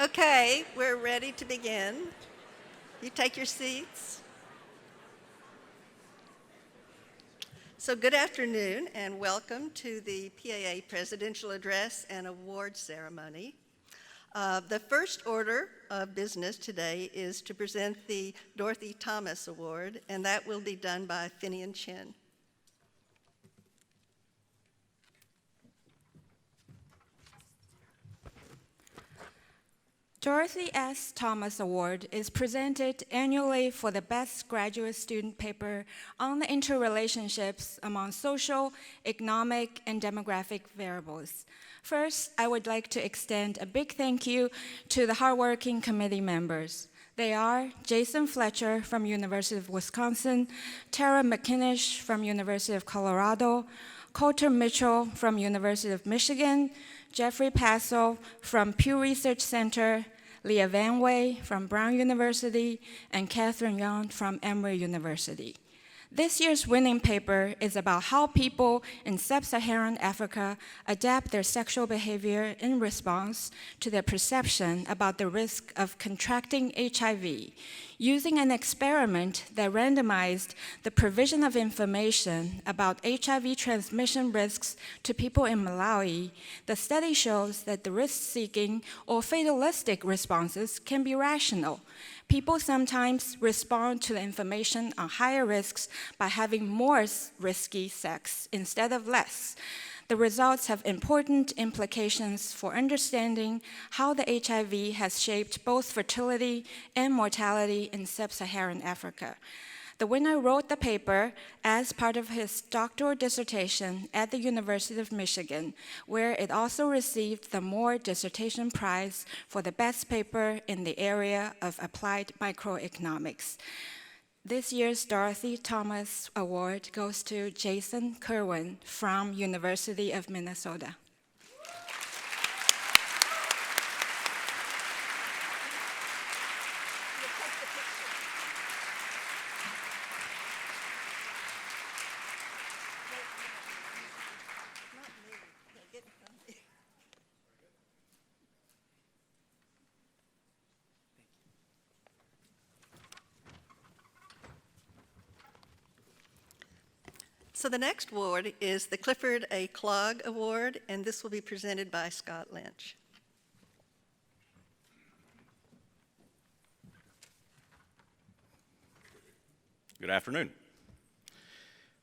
Okay, we're ready to begin. You take your seats. So good afternoon and welcome to the PAA Presidential Address and Award Ceremony. The first order of business today is to present the Dorothy Thomas Award, and that will be done by Finian Chin. Dorothy S. Thomas Award is presented annually for the best graduate student paper on the interrelationships among social, economic, and demographic variables. First, I would like to extend a big thank you to the hardworking committee members. They are Jason Fletcher from University of Wisconsin, Tara McKinnish from University of Colorado, Coulter Mitchell from University of Michigan, Jeffrey Passo from Pew Research Center, Leah Van Way from Brown University, and Catherine Young from Emory University. This year's winning paper is about how people in sub-Saharan Africa adapt their sexual behavior in response to their perception about the risk of contracting HIV. Using an experiment that randomized the provision of information about HIV transmission risks to people in Malawi, the study shows that the risk-seeking or fatalistic responses can be rational. People sometimes respond to the information on higher risks by having more risky sex instead of less. The results have important implications for understanding how the HIV has shaped both fertility and mortality in sub-Saharan Africa. The winner wrote the paper as part of his doctoral dissertation at the University of Michigan, where it also received the Moore Dissertation Prize for the best paper in the area of applied microeconomics. This year's Dorothy Thomas Award goes to Jason Kerwin from University of Minnesota. So the next award is the Clifford Clogg Award, and this will be presented by Scott Lynch. Good afternoon.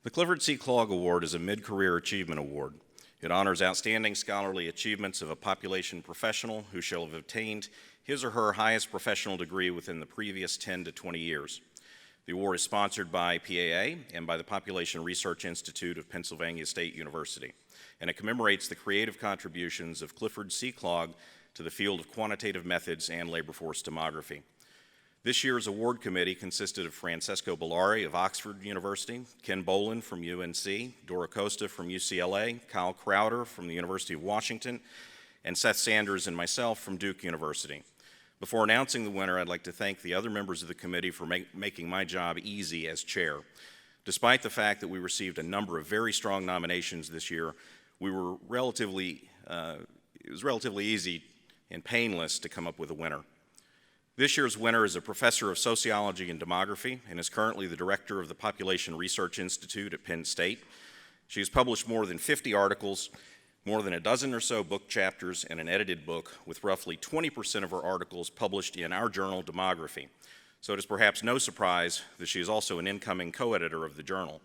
The Clifford C. Clogg Award is a mid-career achievement award. It honors outstanding scholarly achievements of a population professional who shall have obtained his or her highest professional degree within the previous 10 to 20 years. The award is sponsored by PAA and by the Population Research Institute of Pennsylvania State University, and it commemorates the creative contributions of Clifford C. Clogg to the field of quantitative methods and labor force demography. This year's award committee consisted of Francesco Bellari of Oxford University, Ken Boland from UNC, Dora Costa from UCLA, Kyle Crowder from the University of Washington, and Seth Sanders and myself from Duke University. Before announcing the winner, I'd like to thank the other members of the committee for making my job easy as chair. Despite the fact that we received a number of very strong nominations this year, it was relatively easy and painless to come up with a winner. This year's winner is a professor of sociology and demography and is currently the director of the Population Research Institute at Penn State. She has published more than 50 articles, more than a dozen or so book chapters, and an edited book, with roughly 20% of her articles published in our journal, Demography. So it is perhaps no surprise that she is also an incoming co-editor of the journal.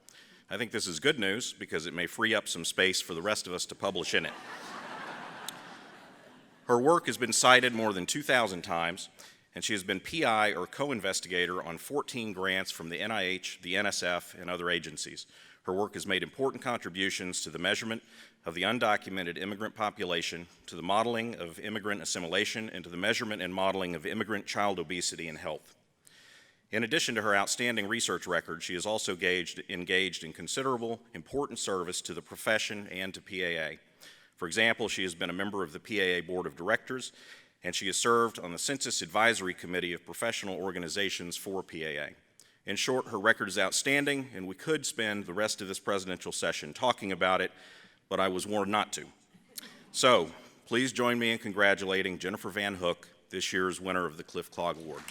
I think this is good news because it may free up some space for the rest of us to publish in it. Her work has been cited more than 2,000 times, and she has been PI or co-investigator on 14 grants from the NIH, the NSF, and other agencies. Her work has made important contributions to the measurement of the undocumented immigrant population, to the modeling of immigrant assimilation, and to the measurement and modeling of immigrant child obesity and health. In addition to her outstanding research record, she is also engaged in considerable, important service to the profession and to PAA. For example, she has been a member of the PAA Board of Directors, and she has served on the Census Advisory Committee of Professional Organizations for PAA. In short, her record is outstanding, and we could spend the rest of this presidential session talking about it, but I was warned not to. So, please join me in congratulating Jennifer Van Hook, this year's winner of the Clifford Clogg Award.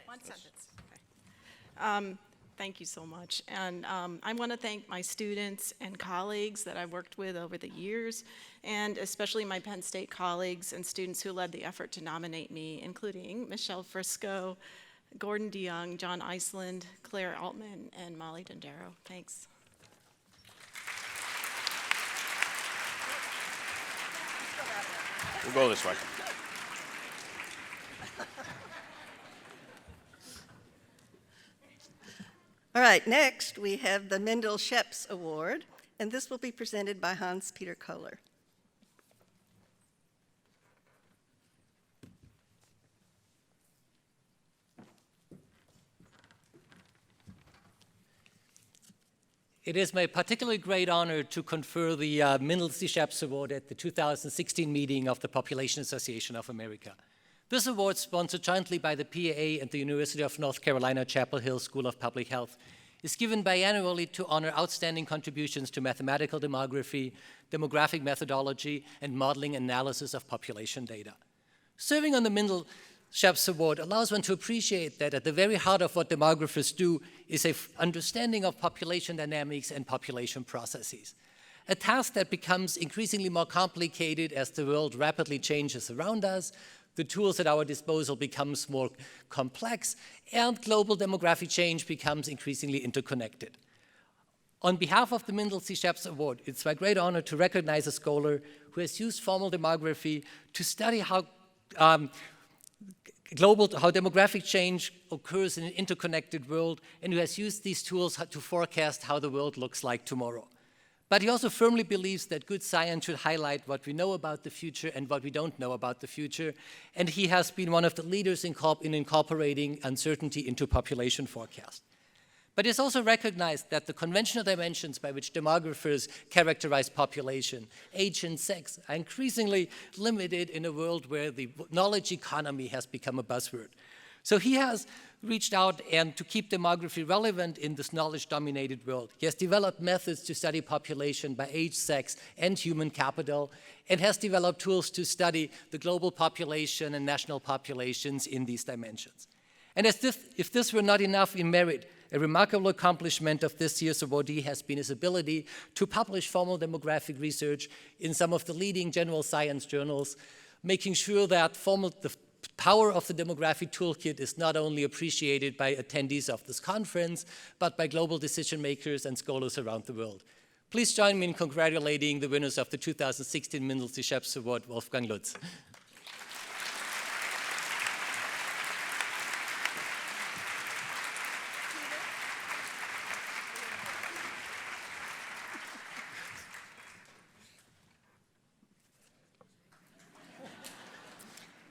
One sentence. Okay. Thank you so much. And I want to thank my students and colleagues that I've worked with over the years, and especially my Penn State colleagues and students who led the effort to nominate me, including Michelle Frisco, Gordon DeYoung, John Iceland, Claire Altman, and Molly Dondero. Thanks. We'll go this way. All right, next we have the Mendel Sheps Award, and this will be presented by Hans-Peter Kohler. It is my particularly great honor to confer the Mendel Sheps Award at the 2016 meeting of the Population Association of America. This award, sponsored jointly by the PAA and the University of North Carolina Chapel Hill School of Public Health, is given biannually to honor outstanding contributions to mathematical demography, demographic methodology, and modeling analysis of population data. Serving on the Mendel Sheps Award allows one to appreciate that at the very heart of what demographers do is an understanding of population dynamics and population processes. A task that becomes increasingly more complicated as the world rapidly changes around us, the tools at our disposal becomes more complex, and global demographic change becomes increasingly interconnected. On behalf of the Mendel Sheps Award, it's my great honor to recognize a scholar who has used formal demography to study how demographic change occurs in an interconnected world, and who has used these tools to forecast how the world looks like tomorrow. But he also firmly believes that good science should highlight what we know about the future and what we don't know about the future, and he has been one of the leaders in incorporating uncertainty into population forecast. But it's also recognized that the conventional dimensions by which demographers characterize population, age and sex, are increasingly limited in a world where the knowledge economy has become a buzzword. So he has reached out and to keep demography relevant in this knowledge-dominated world. He has developed methods to study population by age, sex, and human capital, and has developed tools to study the global population and national populations in these dimensions. And if this were not enough in merit, a remarkable accomplishment of this year's awardee has been his ability to publish formal demographic research in some of the leading general science journals, making sure that the power of the demographic toolkit is not only appreciated by attendees of this conference, but by global decision makers and scholars around the world. Please join me in congratulating the winners of the 2016 Mendel Sheps Award, Wolfgang Lutz.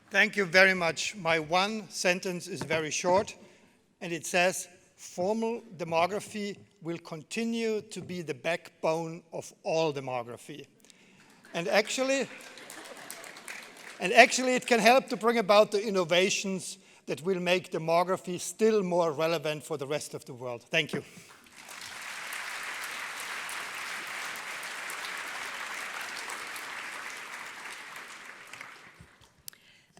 Thank you very much. My one sentence is very short, and it says, formal demography will continue to be the backbone of all demography. And actually, it can help to bring about the innovations that will make demography still more relevant for the rest of the world. Thank you.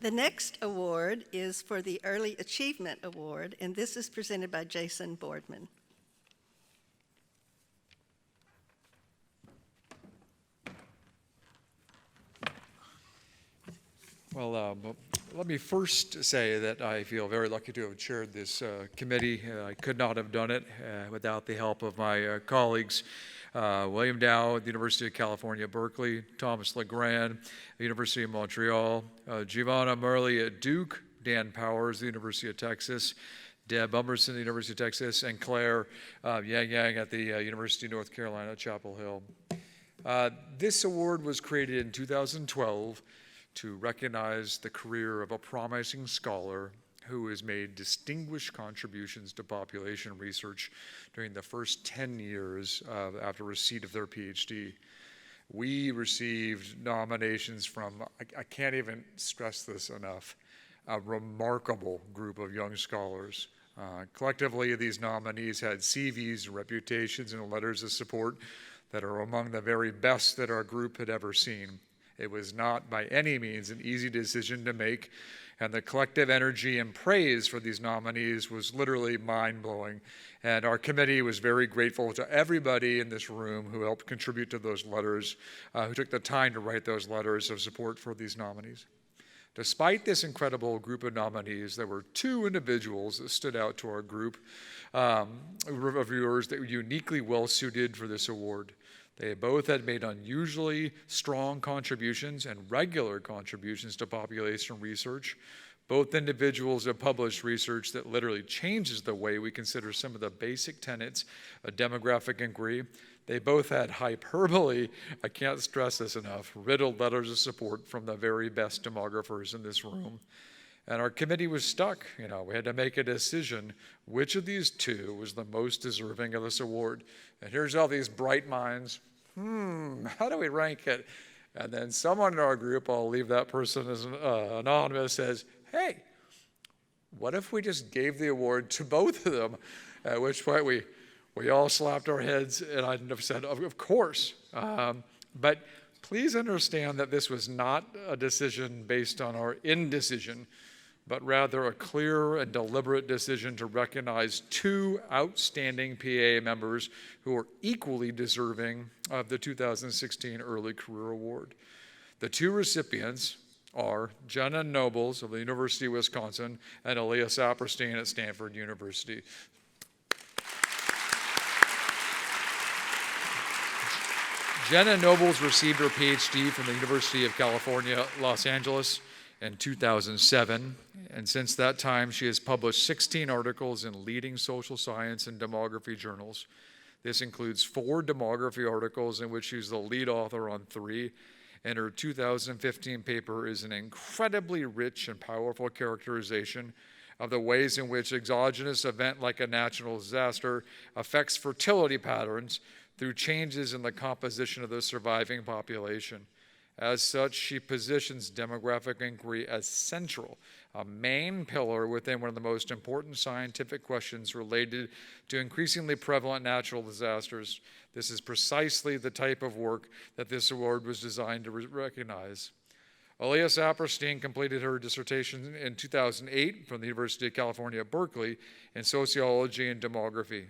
The next award is for the Early Achievement Award, and this is presented by Jason Boardman. Well, let me first say that I feel very lucky to have chaired this committee. I could not have done it without the help of my colleagues, William Dow at the University of California, Berkeley, Thomas Legrand, the University of Montreal, Giovanna Murley at Duke, Dan Powers, the University of Texas, Deb Umberson, the University of Texas, and Claire Yang at the University of North Carolina, Chapel Hill. This award was created in 2012 to recognize the career of a promising scholar who has made distinguished contributions to population research during the first 10 years after receipt of their PhD. We received nominations from, I can't even stress this enough, a remarkable group of young scholars. Collectively, these nominees had CVs, reputations, and letters of support that are among the very best that our group had ever seen. It was not by any means an easy decision to make, and the collective energy and praise for these nominees was literally mind-blowing. And our committee was very grateful to everybody in this room who helped contribute to those letters, who took the time to write those letters of support for these nominees. Despite this incredible group of nominees, there were two individuals that stood out to our group of reviewers that were uniquely well-suited for this award. They both had made unusually strong contributions and regular contributions to population research. Both individuals have published research that literally changes the way we consider some of the basic tenets of demographic inquiry. They both had hyperbole, I can't stress this enough, riddled letters of support from the very best demographers in this room. And our committee was stuck. We had to make a decision which of these two was the most deserving of this award. And here's all these bright minds. How do we rank it? And then someone in our group, I'll leave that person as anonymous, says, hey, what if we just gave the award to both of them? At which point we all slapped our heads, and I'd have said, of course. But please understand that this was not a decision based on our indecision, but rather a clear and deliberate decision to recognize two outstanding PAA members who are equally deserving of the 2016 Early Career Award. The two recipients are Jenna Nobles of the University of Wisconsin and Aaliyah Saperstein at Stanford University. Jenna Nobles received her PhD from the University of California, Los Angeles in 2007, and since that time she has published 16 articles in leading social science and demography journals. This includes 4 demography articles in which she's the lead author on 3, and her 2015 paper is an incredibly rich and powerful characterization of the ways in which exogenous event like a natural disaster affects fertility patterns through changes in the composition of the surviving population. As such, she positions demographic inquiry as central, a main pillar within one of the most important scientific questions related to increasingly prevalent natural disasters. This is precisely the type of work that this award was designed to recognize. Aaliyah Saperstein completed her dissertation in 2008 from the University of California at Berkeley in sociology and demography.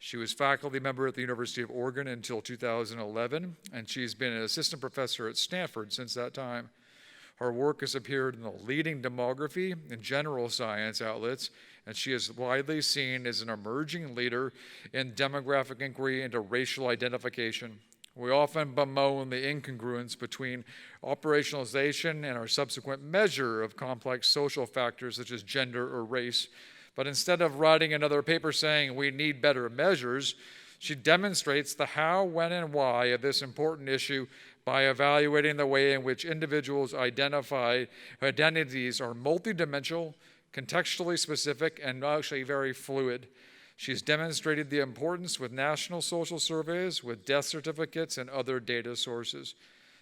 She was faculty member at the University of Oregon until 2011, and she's been an assistant professor at Stanford since that time. Her work has appeared in the leading demography and general science outlets, and she is widely seen as an emerging leader in demographic inquiry into racial identification. We often bemoan the incongruence between operationalization and our subsequent measure of complex social factors such as gender or race. But instead of writing another paper saying we need better measures, she demonstrates the how, when, and why of this important issue by evaluating the way in which individuals' identities are multidimensional, contextually specific, and actually very fluid. She's demonstrated the importance with national social surveys, with death certificates, and other data sources.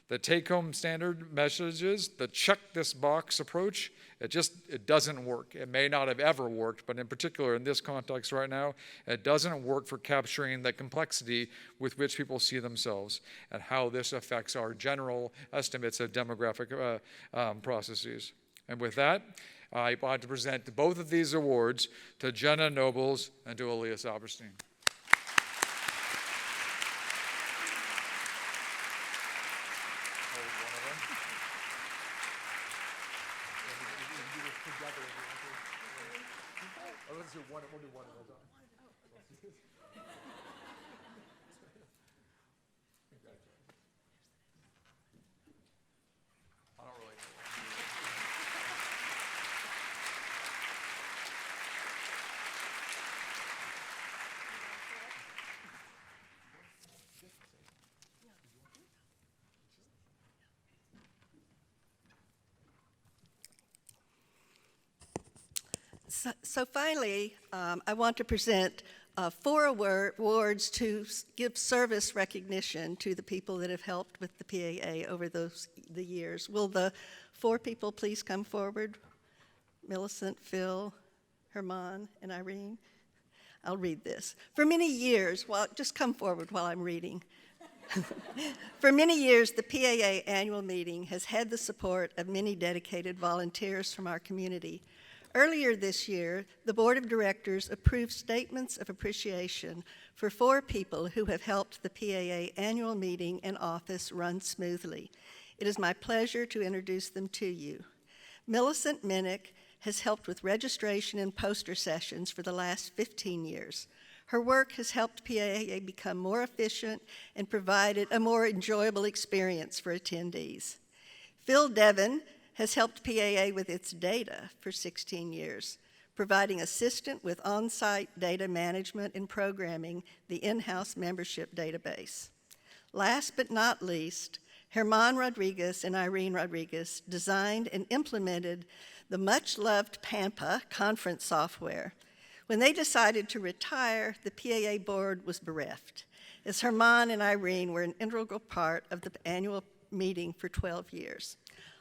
The take-home standard messages, the check-this-box approach, it doesn't work. It may not have ever worked, but in particular in this context right now, it doesn't work for capturing the complexity with which people see themselves and how this affects our general estimates of demographic processes. And with that, I want to present both of these awards to Jenna Nobles and to Aaliyah Saperstein. So finally, I want to present 4 awards to give service recognition to the people that have helped with the PAA over the years. Will the 4 people please come forward? Millicent, Phil, Herman, and Irene. I'll read this. For many years, just come forward while I'm reading. For many years, the PAA annual meeting has had the support of many dedicated volunteers from our community. Earlier this year, the Board of Directors approved statements of appreciation for 4 people who have helped the PAA annual meeting and office run smoothly. It is my pleasure to introduce them to you. Millicent Minnick has helped with registration and poster sessions for the last 15 years. Her work has helped PAA become more efficient and provided a more enjoyable experience for attendees. Phil Devon has helped PAA with its data for 16 years, providing assistance with on-site data management and programming the in-house membership database. Last but not least, Herman Rodriguez and Irene Rodriguez designed and implemented the much-loved Pampa conference software. When they decided to retire, the PAA board was bereft, as Herman and Irene were an integral part of the annual meeting for 12 years.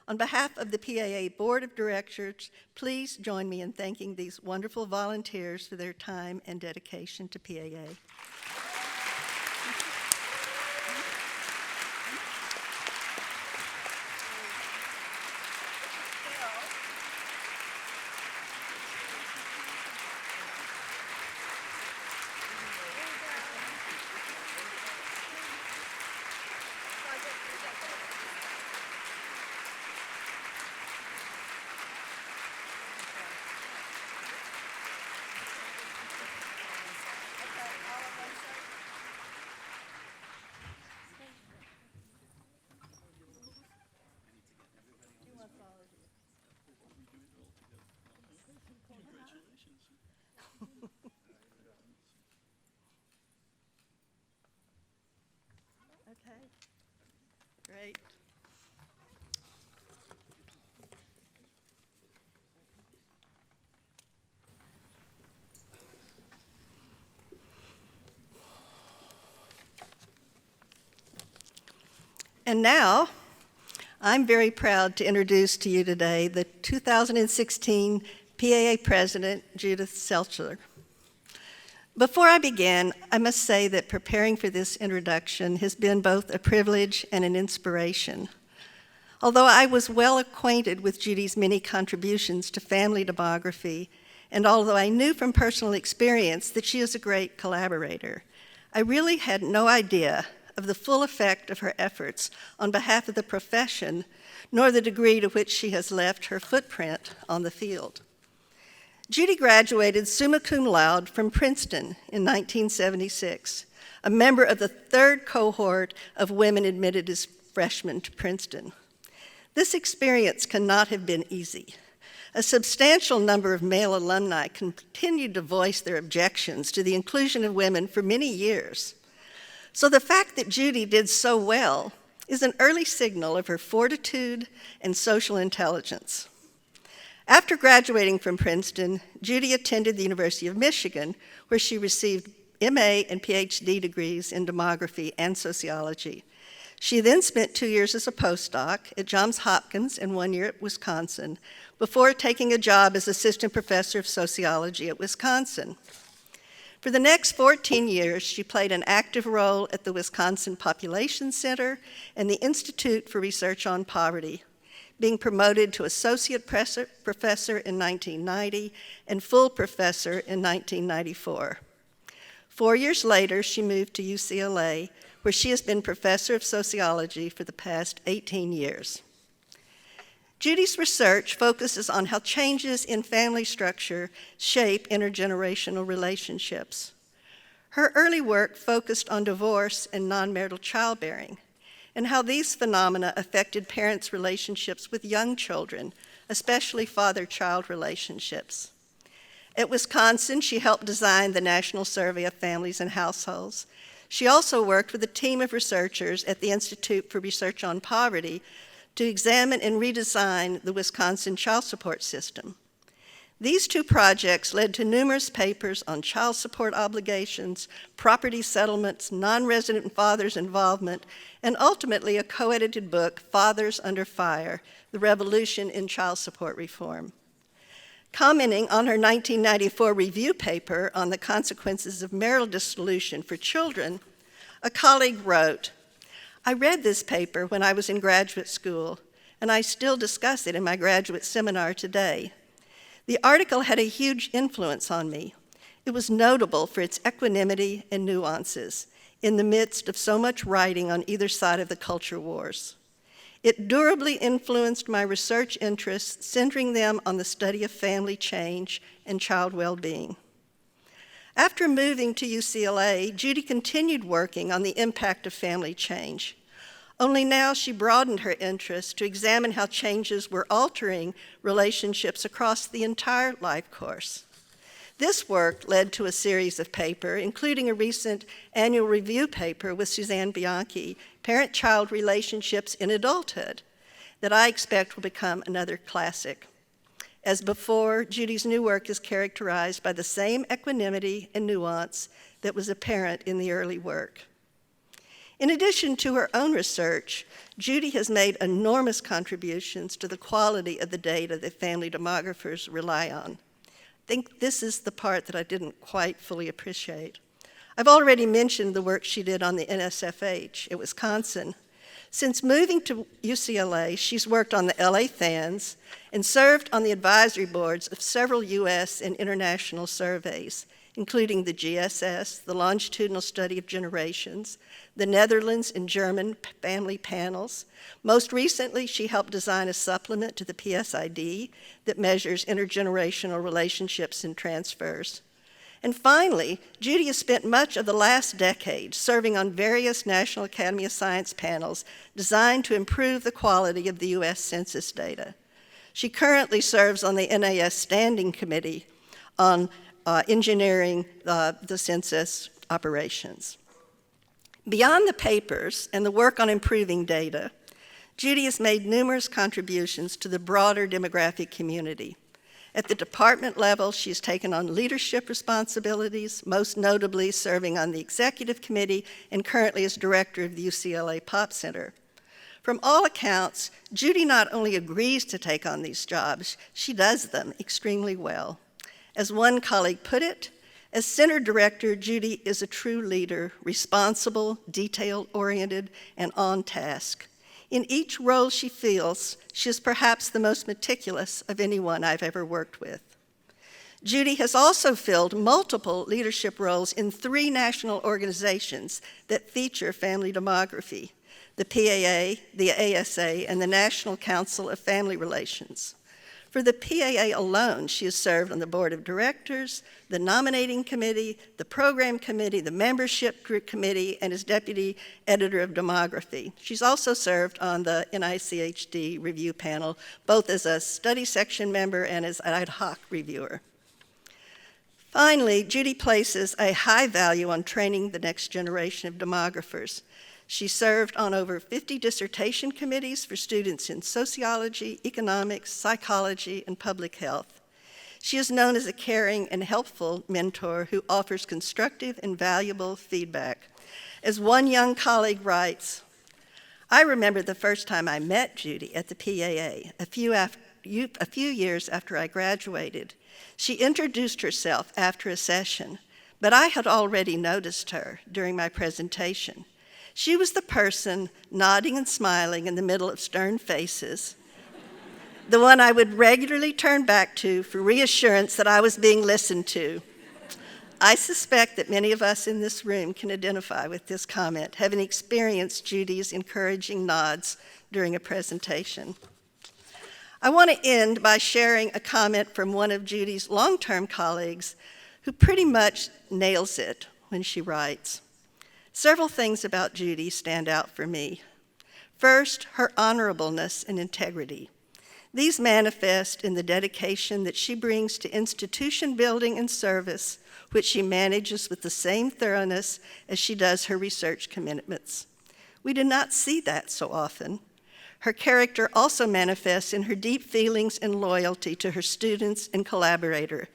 On behalf of the PAA Board of Directors, please join me in thanking these wonderful volunteers for their time and dedication to PAA. Okay, great. And now, I'm very proud to introduce to you today the 2016 PAA President, Judith Seltzer. Before I begin, I must say that preparing for this introduction has been both a privilege and an inspiration. Although I was well acquainted with Judy's many contributions to family demography, and although I knew from personal experience that she is a great collaborator, I really had no idea of the full effect of her efforts on behalf of the profession, nor the degree to which she has left her footprint on the field. Judy graduated summa cum laude from Princeton in 1976, a member of the 3rd cohort of women admitted as freshmen to Princeton. This experience cannot have been easy. A substantial number of male alumni continued to voice their objections to the inclusion of women for many years. So the fact that Judy did so well is an early signal of her fortitude and social intelligence. After graduating from Princeton, Judy attended the University of Michigan, where she received MA and PhD degrees in demography and sociology. She then spent 2 years as a postdoc at Johns Hopkins and 1 year at Wisconsin, before taking a job as assistant professor of sociology at Wisconsin. For the next 14 years, she played an active role at the Wisconsin Population Center and the Institute for Research on Poverty, being promoted to associate professor in 1990 and full professor in 1994. 4 years later, she moved to UCLA, where she has been professor of sociology for the past 18 years. Judy's research focuses on how changes in family structure shape intergenerational relationships. Her early work focused on divorce and non-marital childbearing, and how these phenomena affected parents' relationships with young children, especially father-child relationships. At Wisconsin, she helped design the National Survey of Families and Households. She also worked with a team of researchers at the Institute for Research on Poverty to examine and redesign the Wisconsin child support system. These two projects led to numerous papers on child support obligations, property settlements, non-resident fathers' involvement, and ultimately a co-edited book, Fathers Under Fire, The Revolution in Child Support Reform. Commenting on her 1994 review paper on the consequences of marital dissolution for children, a colleague wrote, "I read this paper when I was in graduate school, and I still discuss it in my graduate seminar today. The article had a huge influence on me. It was notable for its equanimity and nuances in the midst of so much writing on either side of the culture wars. It durably influenced my research interests, centering them on the study of family change and child well-being." After moving to UCLA, Judy continued working on the impact of family change. Only now she broadened her interest to examine how changes were altering relationships across the entire life course. This work led to a series of papers, including a recent annual review paper with Suzanne Bianchi, Parent-Child Relationships in Adulthood, that I expect will become another classic. As before, Judy's new work is characterized by the same equanimity and nuance that was apparent in the early work. In addition to her own research, Judy has made enormous contributions to the quality of the data that family demographers rely on. I think this is the part that I didn't quite fully appreciate. I've already mentioned the work she did on the NSFH at Wisconsin. Since moving to UCLA, she's worked on the LA FANS and served on the advisory boards of several US and international surveys, including the GSS, the Longitudinal Study of Generations, the Netherlands and German family panels. Most recently, she helped design a supplement to the PSID that measures intergenerational relationships and transfers. And finally, Judy has spent much of the last decade serving on various National Academy of Science panels designed to improve the quality of the US Census data. She currently serves on the NAS Standing Committee on engineering the census operations. Beyond the papers and the work on improving data, Judy has made numerous contributions to the broader demographic community. At the department level, she's taken on leadership responsibilities, most notably serving on the executive committee and currently as director of the UCLA Pop Center. From all accounts, Judy not only agrees to take on these jobs, she does them extremely well. As one colleague put it, as center director, Judy is a true leader, responsible, detail-oriented, and on task. In each role she fills, she is perhaps the most meticulous of anyone I've ever worked with. Judy has also filled multiple leadership roles in 3 national organizations that feature family demography: the PAA, the ASA, and the National Council of Family Relations. For the PAA alone, she has served on the board of directors, the nominating committee, the program committee, the membership group committee, and as deputy editor of Demography. She's also served on the NICHD review panel, both as a study section member and as an ad hoc reviewer. Finally, Judy places a high value on training the next generation of demographers. She served on over 50 dissertation committees for students in sociology, economics, psychology, and public health. She is known as a caring and helpful mentor who offers constructive and valuable feedback. As one young colleague writes, "I remember the first time I met Judy at the PAA, a few years after I graduated. She introduced herself after a session, but I had already noticed her during my presentation. She was the person nodding and smiling in the middle of stern faces, the one I would regularly turn back to for reassurance that I was being listened to." I suspect that many of us in this room can identify with this comment, having experienced Judy's encouraging nods during a presentation. I want to end by sharing a comment from one of Judy's long-term colleagues who pretty much nails it when she writes, "Several things about Judy stand out for me. First, her honorableness and integrity. These manifest in the dedication that she brings to institution building and service, which she manages with the same thoroughness as she does her research commitments. We do not see that so often. Her character also manifests in her deep feelings and loyalty to her students and collaborator.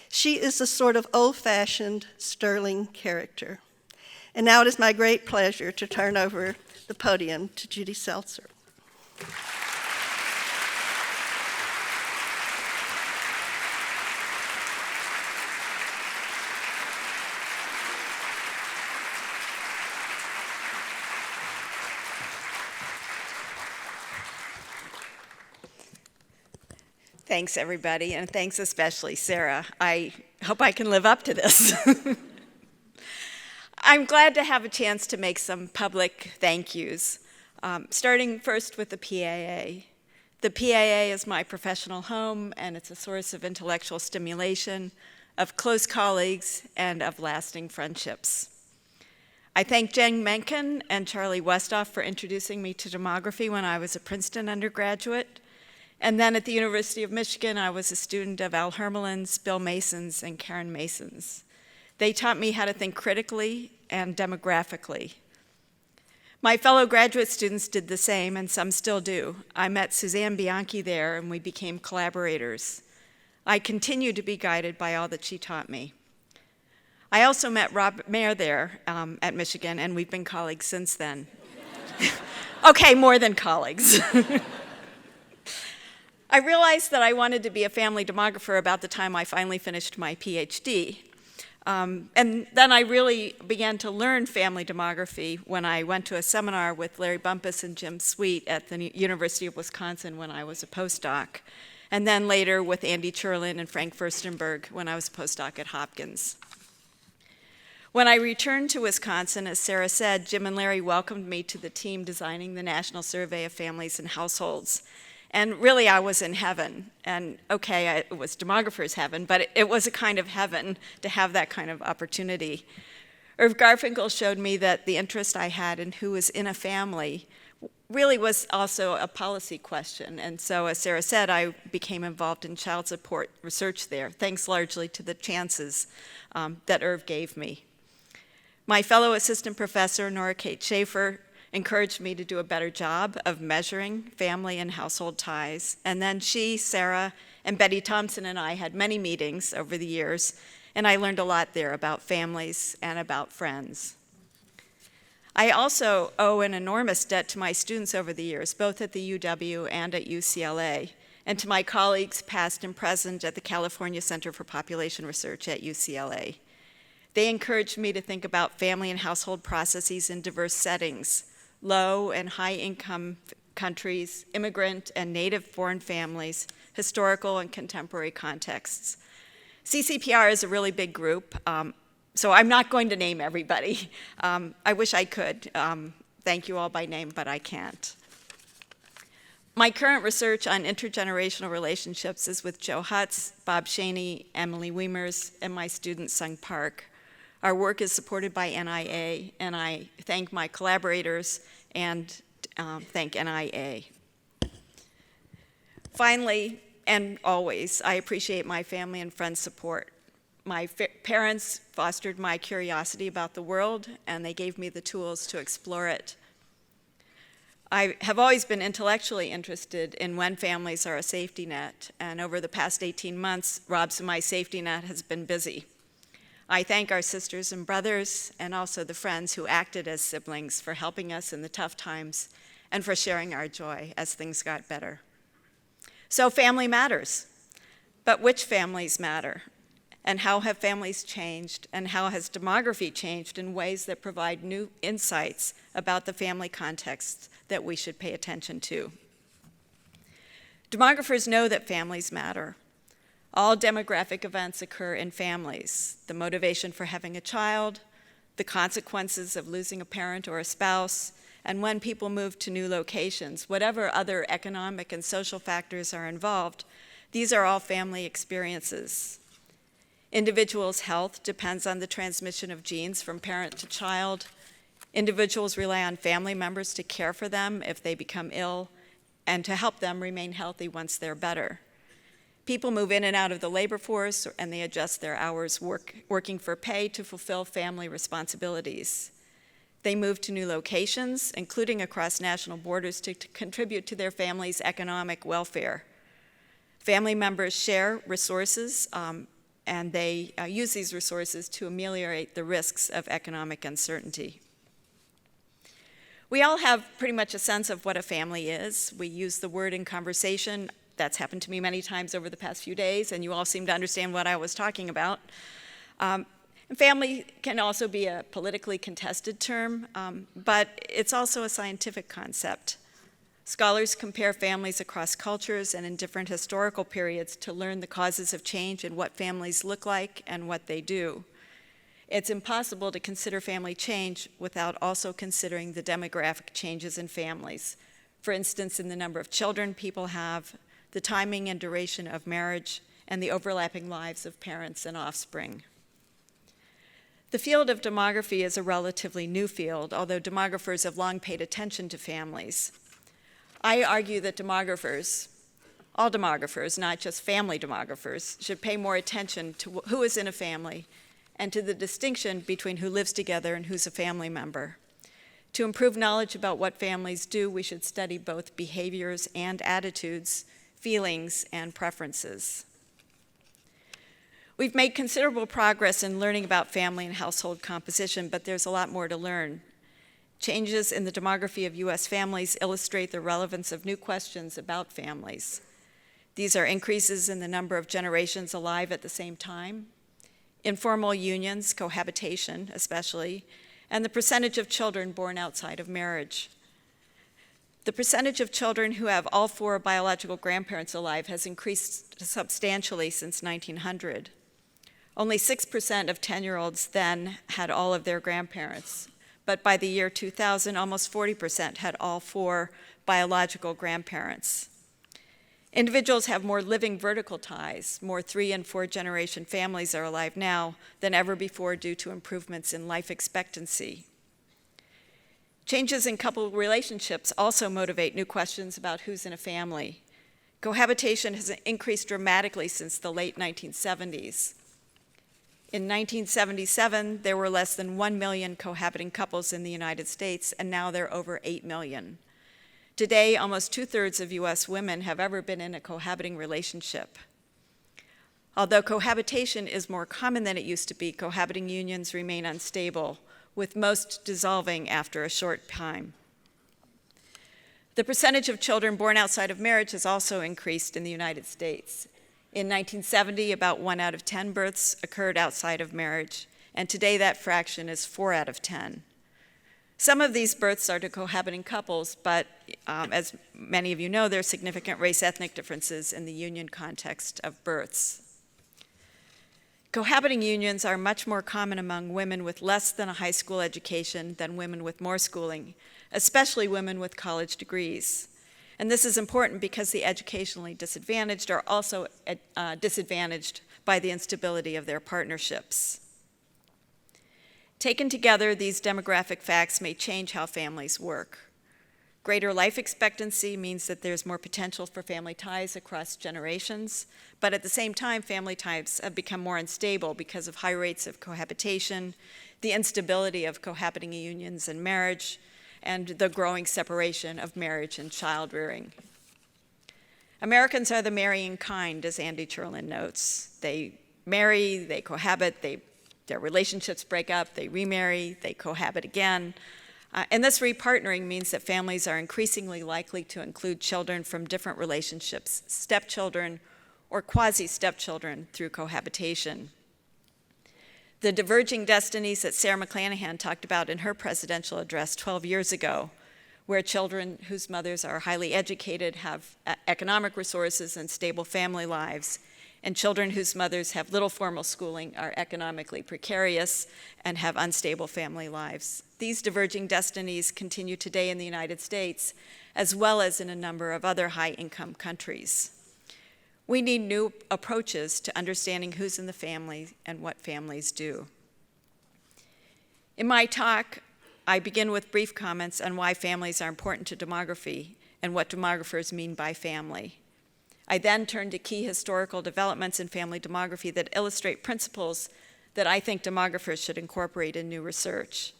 She is a sort of old-fashioned, sterling character. And now it is my great pleasure to turn over the podium to Judy Seltzer. Thanks, everybody, and thanks especially Sara. I hope I can live up to this. I'm glad to have a chance to make some public thank yous, starting first with the PAA. The PAA is my professional home, and it's a source of intellectual stimulation, of close colleagues, and of lasting friendships. I thank Jen Mencken and Charlie Westhoff for introducing me to demography when I was a Princeton undergraduate. And then at the University of Michigan, I was a student of Al Hermelin's, Bill Mason's, and Karen Mason's. They taught me how to think critically and demographically. My fellow graduate students did the same, and some still do. I met Suzanne Bianchi there, and we became collaborators. I continue to be guided by all that she taught me. I also met Rob Mayer there at Michigan, and we've been colleagues since then. Okay, more than colleagues. I realized that I wanted to be a family demographer about the time I finally finished my PhD. And then I really began to learn family demography when I went to a seminar with Larry Bumpus and Jim Sweet at the University of Wisconsin when I was a postdoc. And then later with Andy Cherlin and Frank Furstenberg when I was a postdoc at Hopkins. When I returned to Wisconsin, as Sara said, Jim and Larry welcomed me to the team designing the National Survey of Families and Households. And really, I was in heaven. And okay, it was demographer's heaven, but it was a kind of heaven to have that kind of opportunity. Irv Garfinkel showed me that the interest I had in who was in a family really was also a policy question. And so, as Sara said, I became involved in child support research there, thanks largely to the chances that Irv gave me. My fellow assistant professor, Nora Kate Schaefer, encouraged me to do a better job of measuring family and household ties. And then she, Sara, and Betty Thompson and I had many meetings over the years, and I learned a lot there about families and about friends. I also owe an enormous debt to my students over the years, both at the UW and at UCLA, and to my colleagues past and present at the California Center for Population Research at UCLA. They encouraged me to think about family and household processes in diverse settings, low and high income countries, immigrant and native foreign families, historical and contemporary contexts. CCPR is a really big group, so I'm not going to name everybody. I wish I could thank you all by name, but I can't. My current research on intergenerational relationships is with Joe Hutz, Bob Shaney, Emily Wiemers, and my student Sung Park. Our work is supported by NIA, and I thank my collaborators and thank NIA. Finally, and always, I appreciate my family and friends' support. My parents fostered my curiosity about the world, and they gave me the tools to explore it. I have always been intellectually interested in when families are a safety net, and over the past 18 months, Rob's and my safety net has been busy. I thank our sisters and brothers, and also the friends who acted as siblings for helping us in the tough times and for sharing our joy as things got better. So family matters, but which families matter? And how have families changed, and how has demography changed in ways that provide new insights about the family context that we should pay attention to? Demographers know that families matter. All demographic events occur in families. The motivation for having a child, the consequences of losing a parent or a spouse, and when people move to new locations, whatever other economic and social factors are involved, these are all family experiences. Individuals' health depends on the transmission of genes from parent to child. Individuals rely on family members to care for them if they become ill and to help them remain healthy once they're better. People move in and out of the labor force, and they adjust their hours working for pay to fulfill family responsibilities. They move to new locations, including across national borders, to contribute to their family's economic welfare. Family members share resources, and they use these resources to ameliorate the risks of economic uncertainty. We all have pretty much a sense of what a family is. We use the word in conversation. That's happened to me many times over the past few days, and you all seem to understand what I was talking about. And family can also be a politically contested term, but it's also a scientific concept. Scholars compare families across cultures and in different historical periods to learn the causes of change and what families look like and what they do. It's impossible to consider family change without also considering the demographic changes in families. For instance, in the number of children people have, the timing and duration of marriage, and the overlapping lives of parents and offspring. The field of demography is a relatively new field, although demographers have long paid attention to families. I argue that demographers, all demographers, not just family demographers, should pay more attention to who is in a family and to the distinction between who lives together and who's a family member. To improve knowledge about what families do, we should study both behaviors and attitudes, feelings and preferences. We've made considerable progress in learning about family and household composition, but there's a lot more to learn. Changes in the demography of U.S. families illustrate the relevance of new questions about families. These are increases in the number of generations alive at the same time, informal unions, cohabitation especially, and the percentage of children born outside of marriage. The percentage of children who have all four biological grandparents alive has increased substantially since 1900. Only 6% of 10-year-olds then had all of their grandparents, but by the year 2000, almost 40% had all four biological grandparents. Individuals have more living vertical ties. More 3- and 4-generation families are alive now than ever before due to improvements in life expectancy. Changes in couple relationships also motivate new questions about who's in a family. Cohabitation has increased dramatically since the late 1970s. In 1977, there were less than 1 million cohabiting couples in the United States, and now there are over 8 million. Today, almost 2/3 of U.S. women have ever been in a cohabiting relationship. Although cohabitation is more common than it used to be, cohabiting unions remain unstable, with most dissolving after a short time. The percentage of children born outside of marriage has also increased in the United States. In 1970, about 1 out of 10 births occurred outside of marriage, and today that fraction is 4 out of 10. Some of these births are to cohabiting couples, but as many of you know, there are significant race-ethnic differences in the union context of births. Cohabiting unions are much more common among women with less than a high school education than women with more schooling, especially women with college degrees. And this is important because the educationally disadvantaged are also disadvantaged by the instability of their partnerships. Taken together, these demographic facts may change how families work. Greater life expectancy means that there's more potential for family ties across generations, but at the same time, family ties have become more unstable because of high rates of cohabitation, the instability of cohabiting unions and marriage, and the growing separation of marriage and child rearing. Americans are the marrying kind, as Andy Cherlin notes. They marry, they cohabit, their relationships break up, they remarry, they cohabit again. And this repartnering means that families are increasingly likely to include children from different relationships, stepchildren or quasi-stepchildren through cohabitation. The diverging destinies that Sara McLanahan talked about in her presidential address 12 years ago, where children whose mothers are highly educated have economic resources and stable family lives, and children whose mothers have little formal schooling are economically precarious and have unstable family lives. These diverging destinies continue today in the United States, as well as in a number of other high-income countries. We need new approaches to understanding who's in the family and what families do. In my talk, I begin with brief comments on why families are important to demography and what demographers mean by family. I then turn to key historical developments in family demography that illustrate principles that I think demographers should incorporate in new research.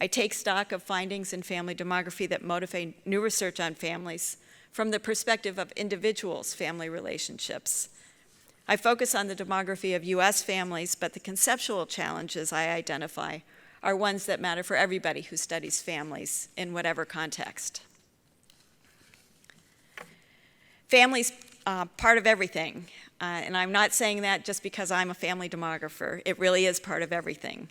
I take stock of findings in family demography that motivate new research on families from the perspective of individuals' family relationships. I focus on the demography of US families, but the conceptual challenges I identify are ones that matter for everybody who studies families in whatever context. Family's part of everything, and I'm not saying that just because I'm a family demographer. It really is part of everything.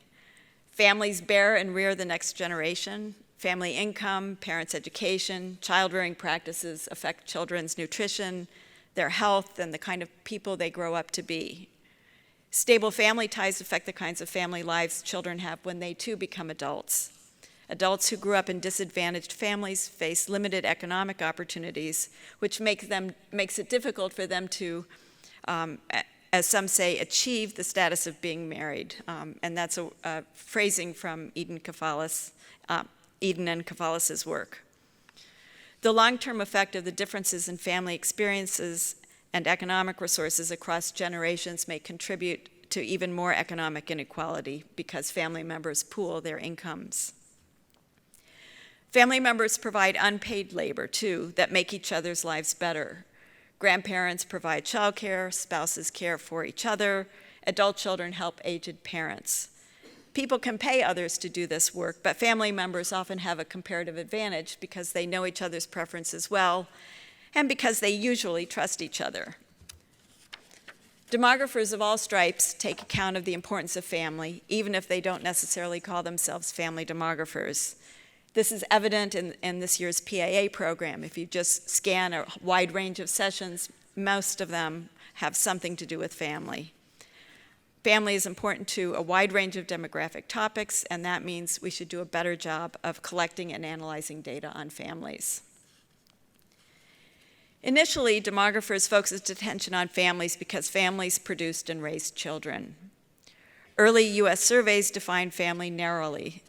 Families bear and rear the next generation. Family income, parents' education, child-rearing practices affect children's nutrition, their health, and the kind of people they grow up to be. Stable family ties affect the kinds of family lives children have when they too become adults. Adults who grew up in disadvantaged families face limited economic opportunities, which makes it difficult for them to, as some say, achieve the status of being married. And that's a phrasing from Eden and Kefalis's work. The long-term effect of the differences in family experiences and economic resources across generations may contribute to even more economic inequality because family members pool their incomes. Family members provide unpaid labor, too, that make each other's lives better. Grandparents provide childcare, spouses care for each other, adult children help aged parents. People can pay others to do this work, but family members often have a comparative advantage because they know each other's preferences well and because they usually trust each other. Demographers of all stripes take account of the importance of family, even if they don't necessarily call themselves family demographers. This is evident in this year's PAA program. If you just scan a wide range of sessions, most of them have something to do with family. Family is important to a wide range of demographic topics, and that means we should do a better job of collecting and analyzing data on families. Initially, demographers focused attention on families because families produced and raised children. Early US surveys defined family narrowly.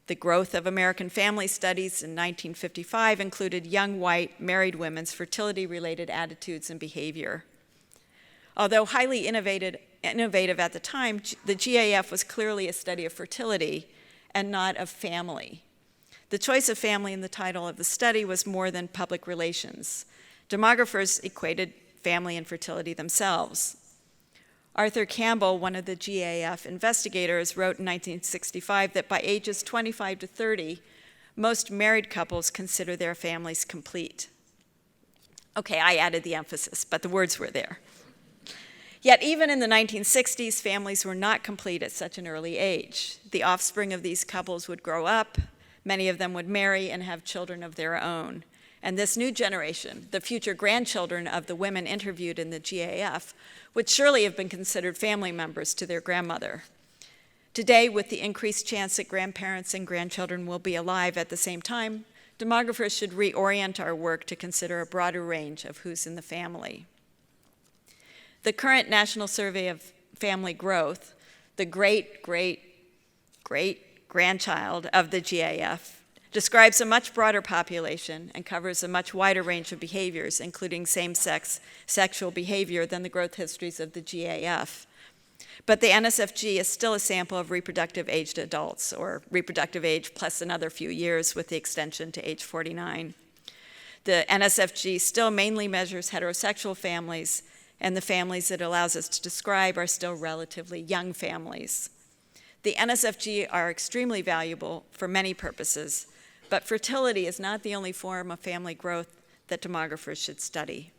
The growth of American family studies in 1955 included young white married women's fertility-related attitudes and behavior. Although highly innovative at the time, the GAF was clearly a study of fertility and not of family. The choice of family in the title of the study was more than public relations. Demographers equated family and fertility themselves. Arthur Campbell, one of the GAF investigators, wrote in 1965 that by ages 25 to 30, most married couples consider their families complete. Okay, I added the emphasis, but the words were there. Yet even in the 1960s, families were not complete at such an early age. The offspring of these couples would grow up, many of them would marry and have children of their own. And this new generation, the future grandchildren of the women interviewed in the GAF, would surely have been considered family members to their grandmother. Today, with the increased chance that grandparents and grandchildren will be alive at the same time, demographers should reorient our work to consider a broader range of who's in the family. The current National Survey of Family Growth, the great-great-great-grandchild of the GAF, describes a much broader population and covers a much wider range of behaviors, including same-sex sexual behavior, than the growth histories of the GAF. But the NSFG is still a sample of reproductive aged adults, or reproductive age plus another few years with the extension to age 49. The NSFG still mainly measures heterosexual families, and the families it allows us to describe are still relatively young families. The NSFG are extremely valuable for many purposes, but fertility is not the only form of family growth that demographers should study.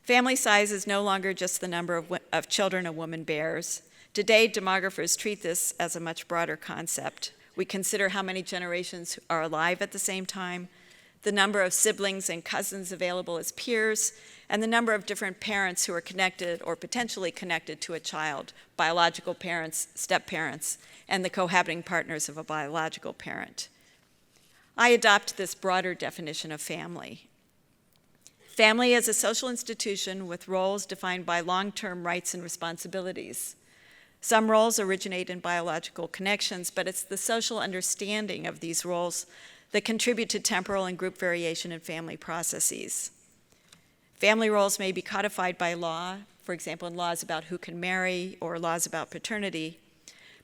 Family size is no longer just the number of children a woman bears. Today, demographers treat this as a much broader concept. We consider how many generations are alive at the same time, the number of siblings and cousins available as peers, and the number of different parents who are connected or potentially connected to a child, biological parents, step-parents, and the cohabiting partners of a biological parent. I adopt this broader definition of family. Family is a social institution with roles defined by long-term rights and responsibilities. Some roles originate in biological connections, but it's the social understanding of these roles that contribute to temporal and group variation in family processes. Family roles may be codified by law, for example, in laws about who can marry or laws about paternity,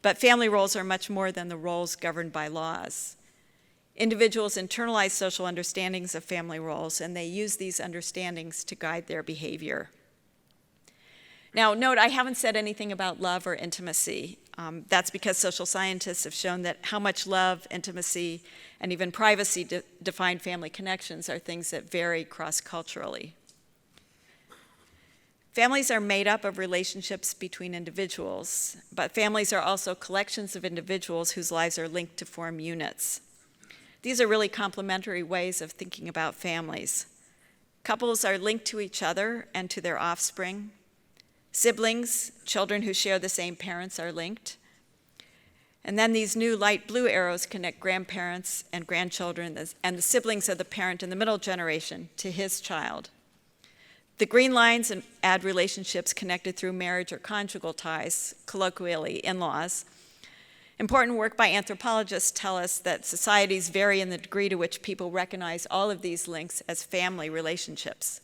But family roles are much more than the roles governed by laws. Individuals internalize social understandings of family roles, and they use these understandings to guide their behavior. Now, note, I haven't said anything about love or intimacy. That's because social scientists have shown that how much love, intimacy, and even privacy define family connections are things that vary cross-culturally. Families are made up of relationships between individuals, but families are also collections of individuals whose lives are linked to form units. These are really complementary ways of thinking about families. Couples are linked to each other and to their offspring. Siblings, children who share the same parents, are linked. And then these new light blue arrows connect grandparents and grandchildren and the siblings of the parent in the middle generation to his child. The green lines add relationships connected through marriage or conjugal ties, colloquially in-laws. Important work by anthropologists tell us that societies vary in the degree to which people recognize all of these links as family relationships.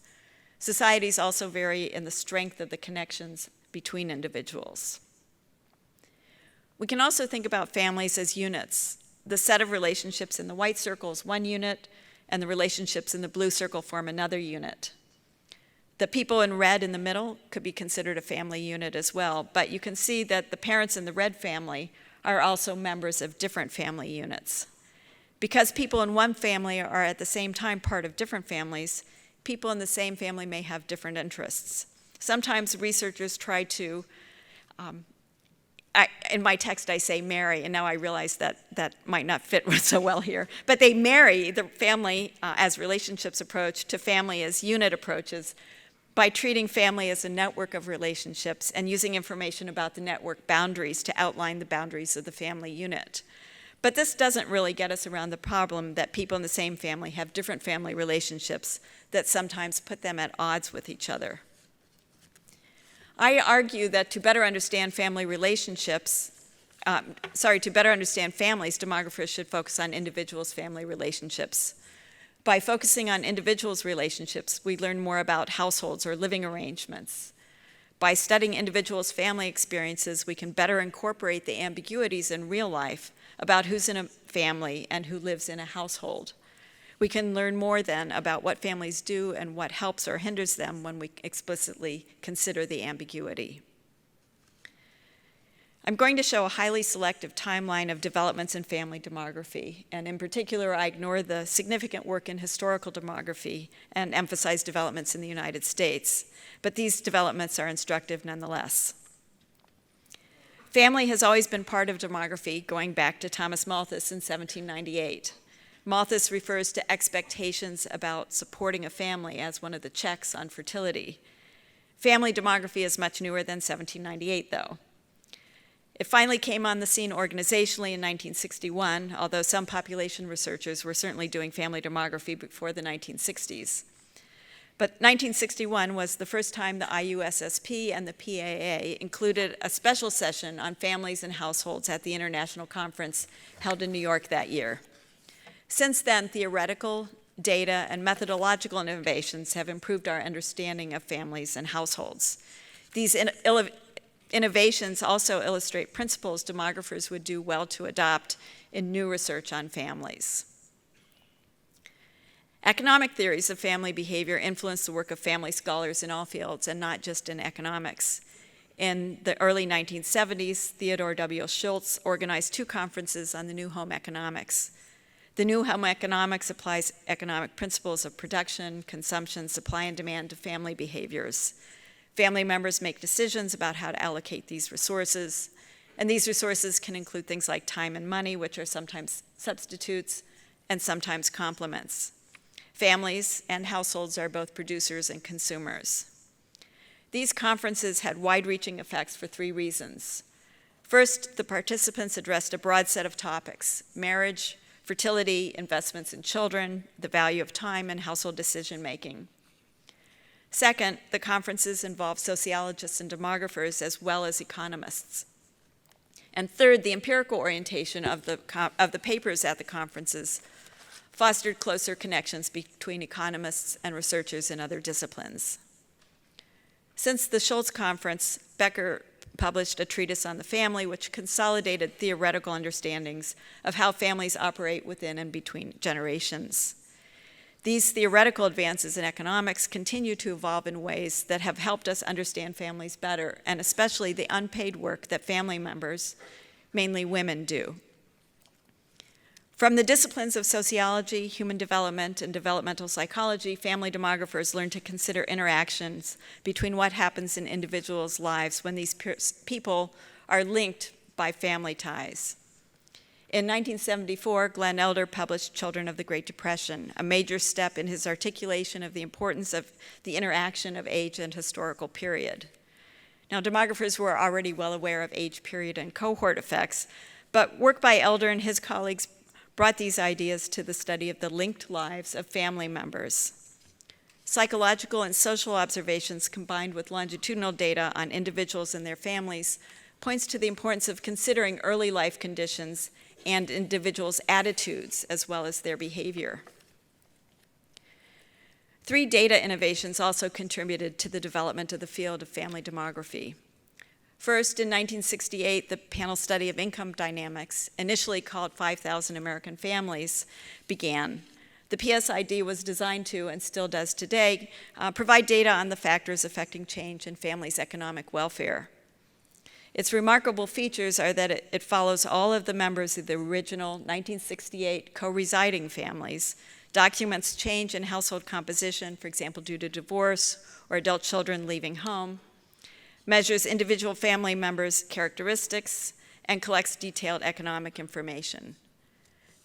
Societies also vary in the strength of the connections between individuals. We can also think about families as units. The set of relationships in the white circle is one unit, and the relationships in the blue circle form another unit. The people in red in the middle could be considered a family unit as well, but you can see that the parents in the red family are also members of different family units. Because people in one family are at the same time part of different families, people in the same family may have different interests. Sometimes researchers try to, in my text I say marry, and now I realize that might not fit so well here, but they marry the family as relationships approach to family as unit approaches by treating family as a network of relationships and using information about the network boundaries to outline the boundaries of the family unit. But this doesn't really get us around the problem that people in the same family have different family relationships that sometimes put them at odds with each other. I argue that to better understand family relationships, to better understand families, demographers should focus on individuals' family relationships. By focusing on individuals' relationships, we learn more about households or living arrangements. By studying individuals' family experiences, we can better incorporate the ambiguities in real life about who's in a family and who lives in a household. We can learn more then about what families do and what helps or hinders them when we explicitly consider the ambiguity. I'm going to show a highly selective timeline of developments in family demography, and in particular, I ignore the significant work in historical demography and emphasize developments in the United States, but these developments are instructive nonetheless. Family has always been part of demography, going back to Thomas Malthus in 1798. Malthus refers to expectations about supporting a family as one of the checks on fertility. Family demography is much newer than 1798, though. It finally came on the scene organizationally in 1961, although some population researchers were certainly doing family demography before the 1960s. But 1961 was the first time the IUSSP and the PAA included a special session on families and households at the international conference held in New York that year. Since then, theoretical, data, and methodological innovations have improved our understanding of families and households. These innovations also illustrate principles demographers would do well to adopt in new research on families. Economic theories of family behavior influence the work of family scholars in all fields and not just in economics. In the early 1970s, Theodore W. Schultz organized 2 conferences on the new home economics. The new home economics applies economic principles of production, consumption, supply, and demand to family behaviors. Family members make decisions about how to allocate these resources, and these resources can include things like time and money, which are sometimes substitutes and sometimes complements. Families and households are both producers and consumers. These conferences had wide-reaching effects for 3 reasons. First, the participants addressed a broad set of topics: marriage, fertility, investments in children, the value of time, and household decision-making. Second, the conferences involved sociologists and demographers as well as economists. And third, the empirical orientation of the papers at the conferences fostered closer connections between economists and researchers in other disciplines. Since the Schultz Conference, published a treatise on the family, which consolidated theoretical understandings of how families operate within and between generations. These theoretical advances in economics continue to evolve in ways that have helped us understand families better, and especially the unpaid work that family members, mainly women, do. From the disciplines of sociology, human development, and developmental psychology, family demographers learn to consider interactions between what happens in individuals' lives when these people are linked by family ties. In 1974, Glenn Elder published Children of the Great Depression, a major step in his articulation of the importance of the interaction of age and historical period. Now, demographers were already well aware of age, period, and cohort effects, but work by Elder and his colleagues brought these ideas to the study of the linked lives of family members. Psychological and social observations combined with longitudinal data on individuals and their families points to the importance of considering early life conditions and individuals' attitudes as well as their behavior. 3 data innovations also contributed to the development of the field of family demography. First, in 1968, the panel study of income dynamics, initially called 5,000 American Families, began. The PSID was designed to, and still does today, provide data on the factors affecting change in families' economic welfare. Its remarkable features are that it follows all of the members of the original 1968 co-residing families, documents change in household composition, for example, due to divorce or adult children leaving home, measures individual family members' characteristics, and collects detailed economic information.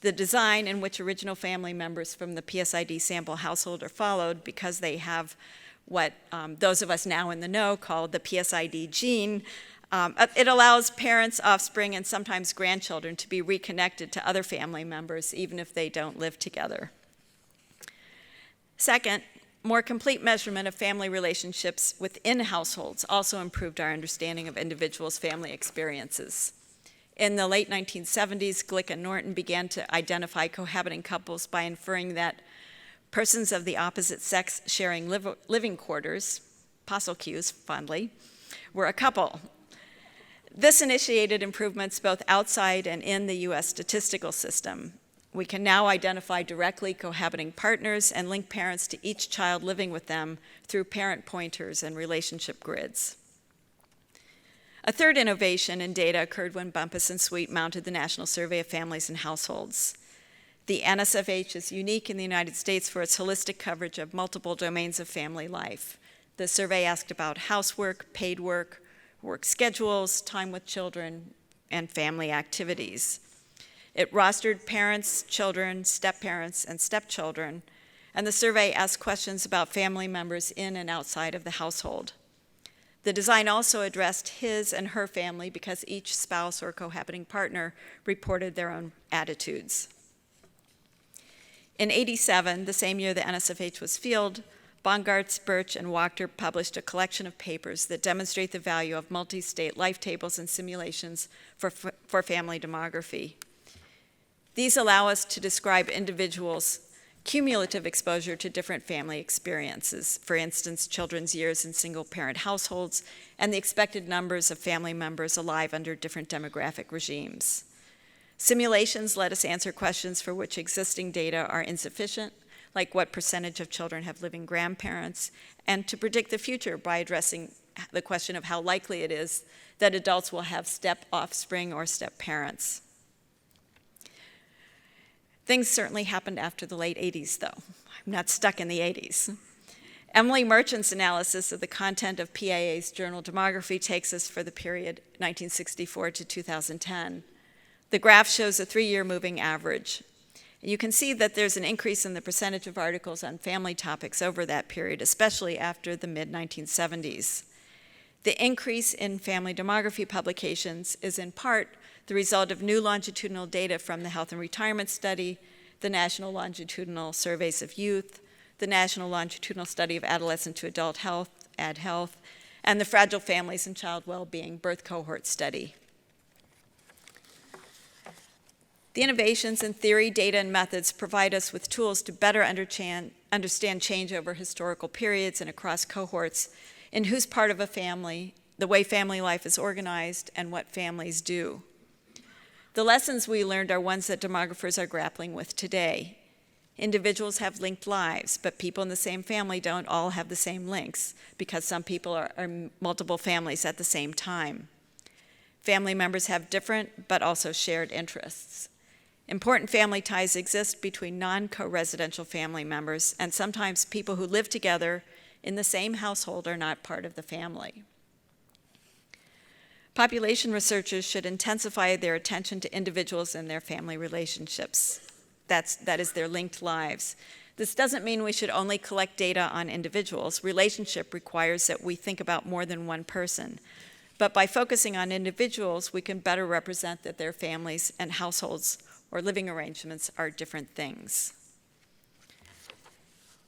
The design in which original family members from the PSID sample household are followed because they have what those of us now in the know call the PSID gene. It allows parents, offspring, and sometimes grandchildren to be reconnected to other family members even if they don't live together. Second, more complete measurement of family relationships within households also improved our understanding of individuals' family experiences. In the late 1970s, Glick and Norton began to identify cohabiting couples by inferring that persons of the opposite sex sharing living quarters, postal cues fondly, were a couple. This initiated improvements both outside and in the US statistical system. We can now identify directly cohabiting partners and link parents to each child living with them through parent pointers and relationship grids. A third innovation in data occurred when Bumpus and Sweet mounted the National Survey of Families and Households. The NSFH is unique in the United States for its holistic coverage of multiple domains of family life. The survey asked about housework, paid work, work schedules, time with children, and family activities. It rostered parents, children, step-parents, and stepchildren, and the survey asked questions about family members in and outside of the household. The design also addressed his and her family because each spouse or cohabiting partner reported their own attitudes. In '87, the same year the NSFH was fielded, Bongartz, Birch, and Wachter published a collection of papers that demonstrate the value of multi-state life tables and simulations for family demography. These allow us to describe individuals' cumulative exposure to different family experiences, for instance, children's years in single-parent households and the expected numbers of family members alive under different demographic regimes. Simulations let us answer questions for which existing data are insufficient, like what percentage of children have living grandparents, and to predict the future by addressing the question of how likely it is that adults will have step offspring or step parents. Things certainly happened after the late 80s, though. I'm not stuck in the 80s. Emily Merchant's analysis of the content of PAA's journal Demography takes us for the period 1964 to 2010. The graph shows a 3-year moving average. You can see that there's an increase in the percentage of articles on family topics over that period, especially after the mid-1970s. The increase in family demography publications is in part the result of new longitudinal data from the Health and Retirement Study, the National Longitudinal Surveys of Youth, the National Longitudinal Study of Adolescent to Adult Health, AdHealth, and the Fragile Families and Child Wellbeing Birth Cohort Study. The innovations in theory, data, and methods provide us with tools to better understand change over historical periods and across cohorts in whose part of a family the way family life is organized, and what families do. The lessons we learned are ones that demographers are grappling with today. Individuals have linked lives, but people in the same family don't all have the same links because some people are multiple families at the same time. Family members have different but also shared interests. Important family ties exist between non-co-residential family members, and sometimes people who live together in the same household are not part of the family. Population researchers should intensify their attention to individuals and their family relationships. That is their linked lives. This doesn't mean we should only collect data on individuals. Relationship requires that we think about more than one person. But by focusing on individuals, we can better represent that their families and households or living arrangements are different things.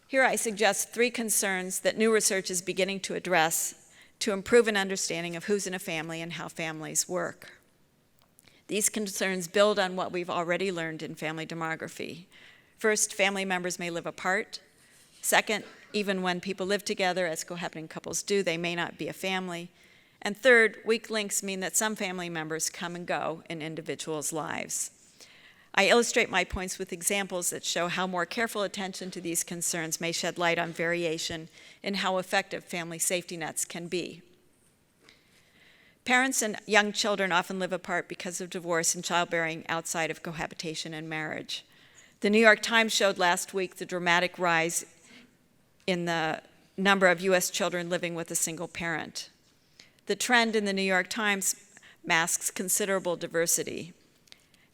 Here I suggest 3 concerns that new research is beginning to address to improve an understanding of who's in a family and how families work. These concerns build on what we've already learned in family demography. First, family members may live apart. Second, even when people live together, as cohabiting couples do, they may not be a family. And third, weak links mean that some family members come and go in individuals' lives. I illustrate my points with examples that show how more careful attention to these concerns may shed light on variation in how effective family safety nets can be. Parents and young children often live apart because of divorce and childbearing outside of cohabitation and marriage. The New York Times showed last week the dramatic rise in the number of U.S. children living with a single parent. The trend in the New York Times masks considerable diversity.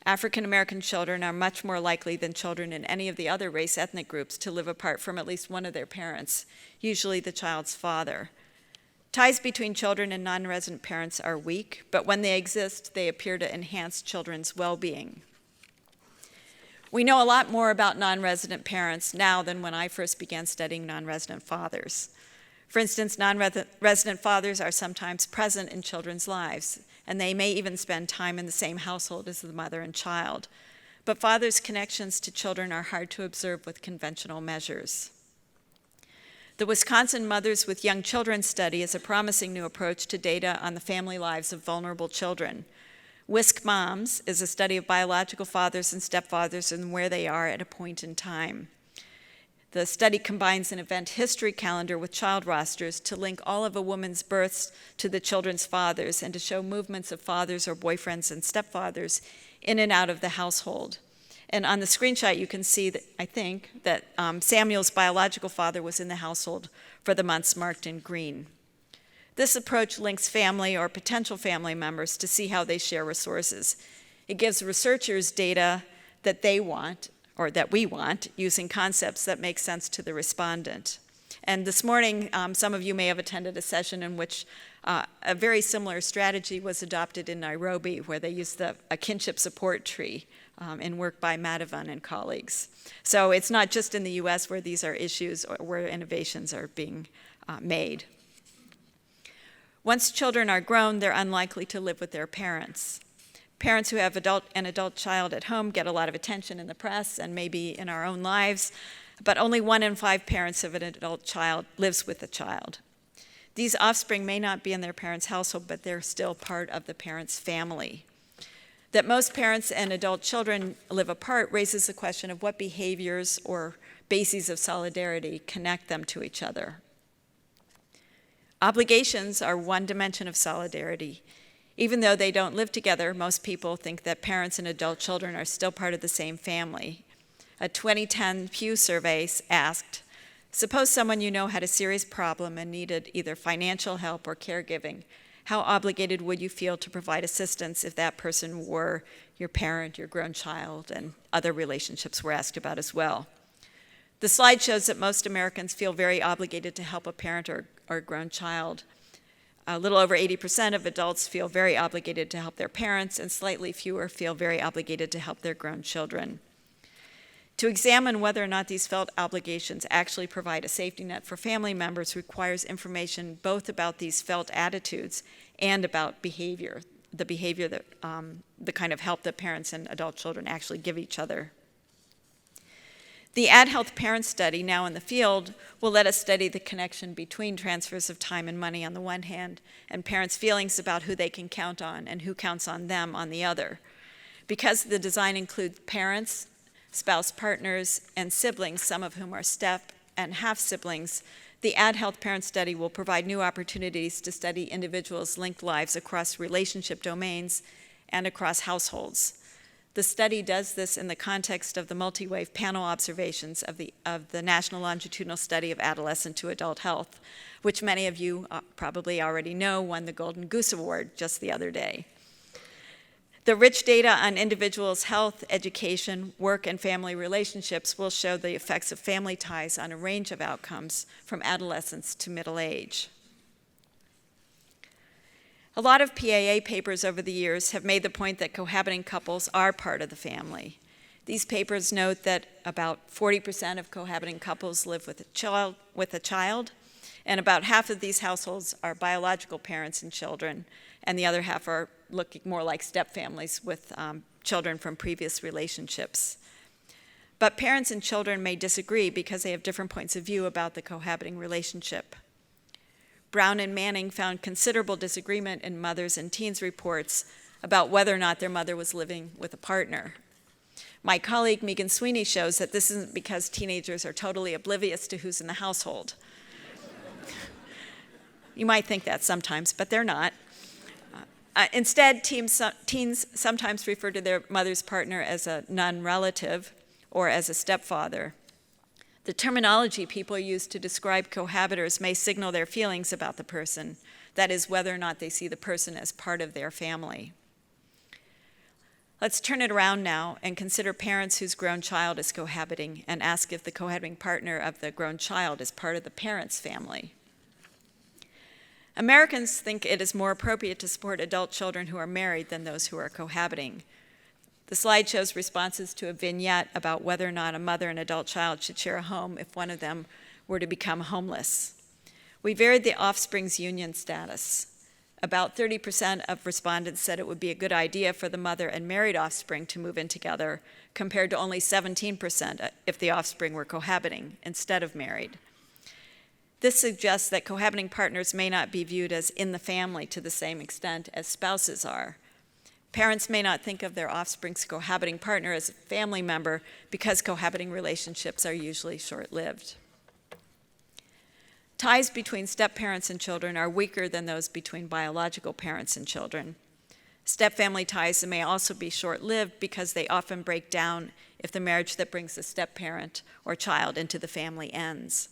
African American children are much more likely than children in any of the other race ethnic groups to live apart from at least one of their parents, usually the child's father. Ties between children and non-resident parents are weak, but when they exist, they appear to enhance children's well-being. We know a lot more about non-resident parents now than when I first began studying non-resident fathers. For instance, non-resident fathers are sometimes present in children's lives, and they may even spend time in the same household as the mother and child. But fathers' connections to children are hard to observe with conventional measures. The Wisconsin Mothers with Young Children study is a promising new approach to data on the family lives of vulnerable children. WISC Moms is a study of biological fathers and stepfathers and where they are at a point in time. The study combines an event history calendar with child rosters to link all of a woman's births to the children's fathers and to show movements of fathers or boyfriends and stepfathers in and out of the household. And on the screenshot, you can see that, I think, that Samuel's biological father was in the household for the months marked in green. This approach links family or potential family members to see how they share resources. It gives researchers data that they want, or that we want, using concepts that make sense to the respondent. And this morning, some of you may have attended a session in which a very similar strategy was adopted in Nairobi, where they used a kinship support tree in work by Madhavan and colleagues. So it's not just in the US where these are issues or where innovations are being made. Once children are grown, they're unlikely to live with their parents. Parents who have an adult child at home get a lot of attention in the press and maybe in our own lives, but only 1 in 5 parents of an adult child lives with the child. These offspring may not be in their parents' household, but they're still part of the parent's family. That most parents and adult children live apart raises the question of what behaviors or bases of solidarity connect them to each other. Obligations are one dimension of solidarity. Even though they don't live together, most people think that parents and adult children are still part of the same family. A 2010 Pew survey asked, suppose someone you know had a serious problem and needed either financial help or caregiving. How obligated would you feel to provide assistance if that person were your parent, your grown child, and other relationships were asked about as well? The slide shows that most Americans feel very obligated to help a parent or a grown child. A little over 80% of adults feel very obligated to help their parents, and slightly fewer feel very obligated to help their grown children. To examine whether or not these felt obligations actually provide a safety net for family members requires information both about these felt attitudes and about behavior, the behavior that, the kind of help that parents and adult children actually give each other. The AdHealth Parent Study, now in the field, will let us study the connection between transfers of time and money on the one hand and parents' feelings about who they can count on and who counts on them on the other. Because the design includes parents, spouse partners, and siblings, some of whom are step and half-siblings, the AdHealth Parent Study will provide new opportunities to study individuals' linked lives across relationship domains and across households. The study does this in the context of the multi-wave panel observations of the National Longitudinal Study of Adolescent to Adult Health, which many of you probably already know won the Golden Goose Award just the other day. The rich data on individuals' health, education, work, and family relationships will show the effects of family ties on a range of outcomes from adolescence to middle age. A lot of PAA papers over the years have made the point that cohabiting couples are part of the family. These papers note that about 40% of cohabiting couples live with a child, and about half of these households are biological parents and children, and the other half are looking more like stepfamilies with children from previous relationships. But parents and children may disagree because they have different points of view about the cohabiting relationship. Brown and Manning found considerable disagreement in mothers and teens reports about whether or not their mother was living with a partner. My colleague Megan Sweeney shows that this isn't because teenagers are totally oblivious to who's in the household. You might think that sometimes, but they're not. Instead, teens sometimes refer to their mother's partner as a non-relative or as a stepfather. The terminology people use to describe cohabitors may signal their feelings about the person, that is, whether or not they see the person as part of their family. Let's turn it around now and consider parents whose grown child is cohabiting and ask if the cohabiting partner of the grown child is part of the parent's family. Americans think it is more appropriate to support adult children who are married than those who are cohabiting. The slide shows responses to a vignette about whether or not a mother and adult child should share a home if one of them were to become homeless. We varied the offspring's union status. About 30% of respondents said it would be a good idea for the mother and married offspring to move in together, compared to only 17% if the offspring were cohabiting instead of married. This suggests that cohabiting partners may not be viewed as in the family to the same extent as spouses are. Parents may not think of their offspring's cohabiting partner as a family member because cohabiting relationships are usually short-lived. Ties between step-parents and children are weaker than those between biological parents and children. Step-family ties may also be short-lived because they often break down if the marriage that brings the step-parent or child into the family ends.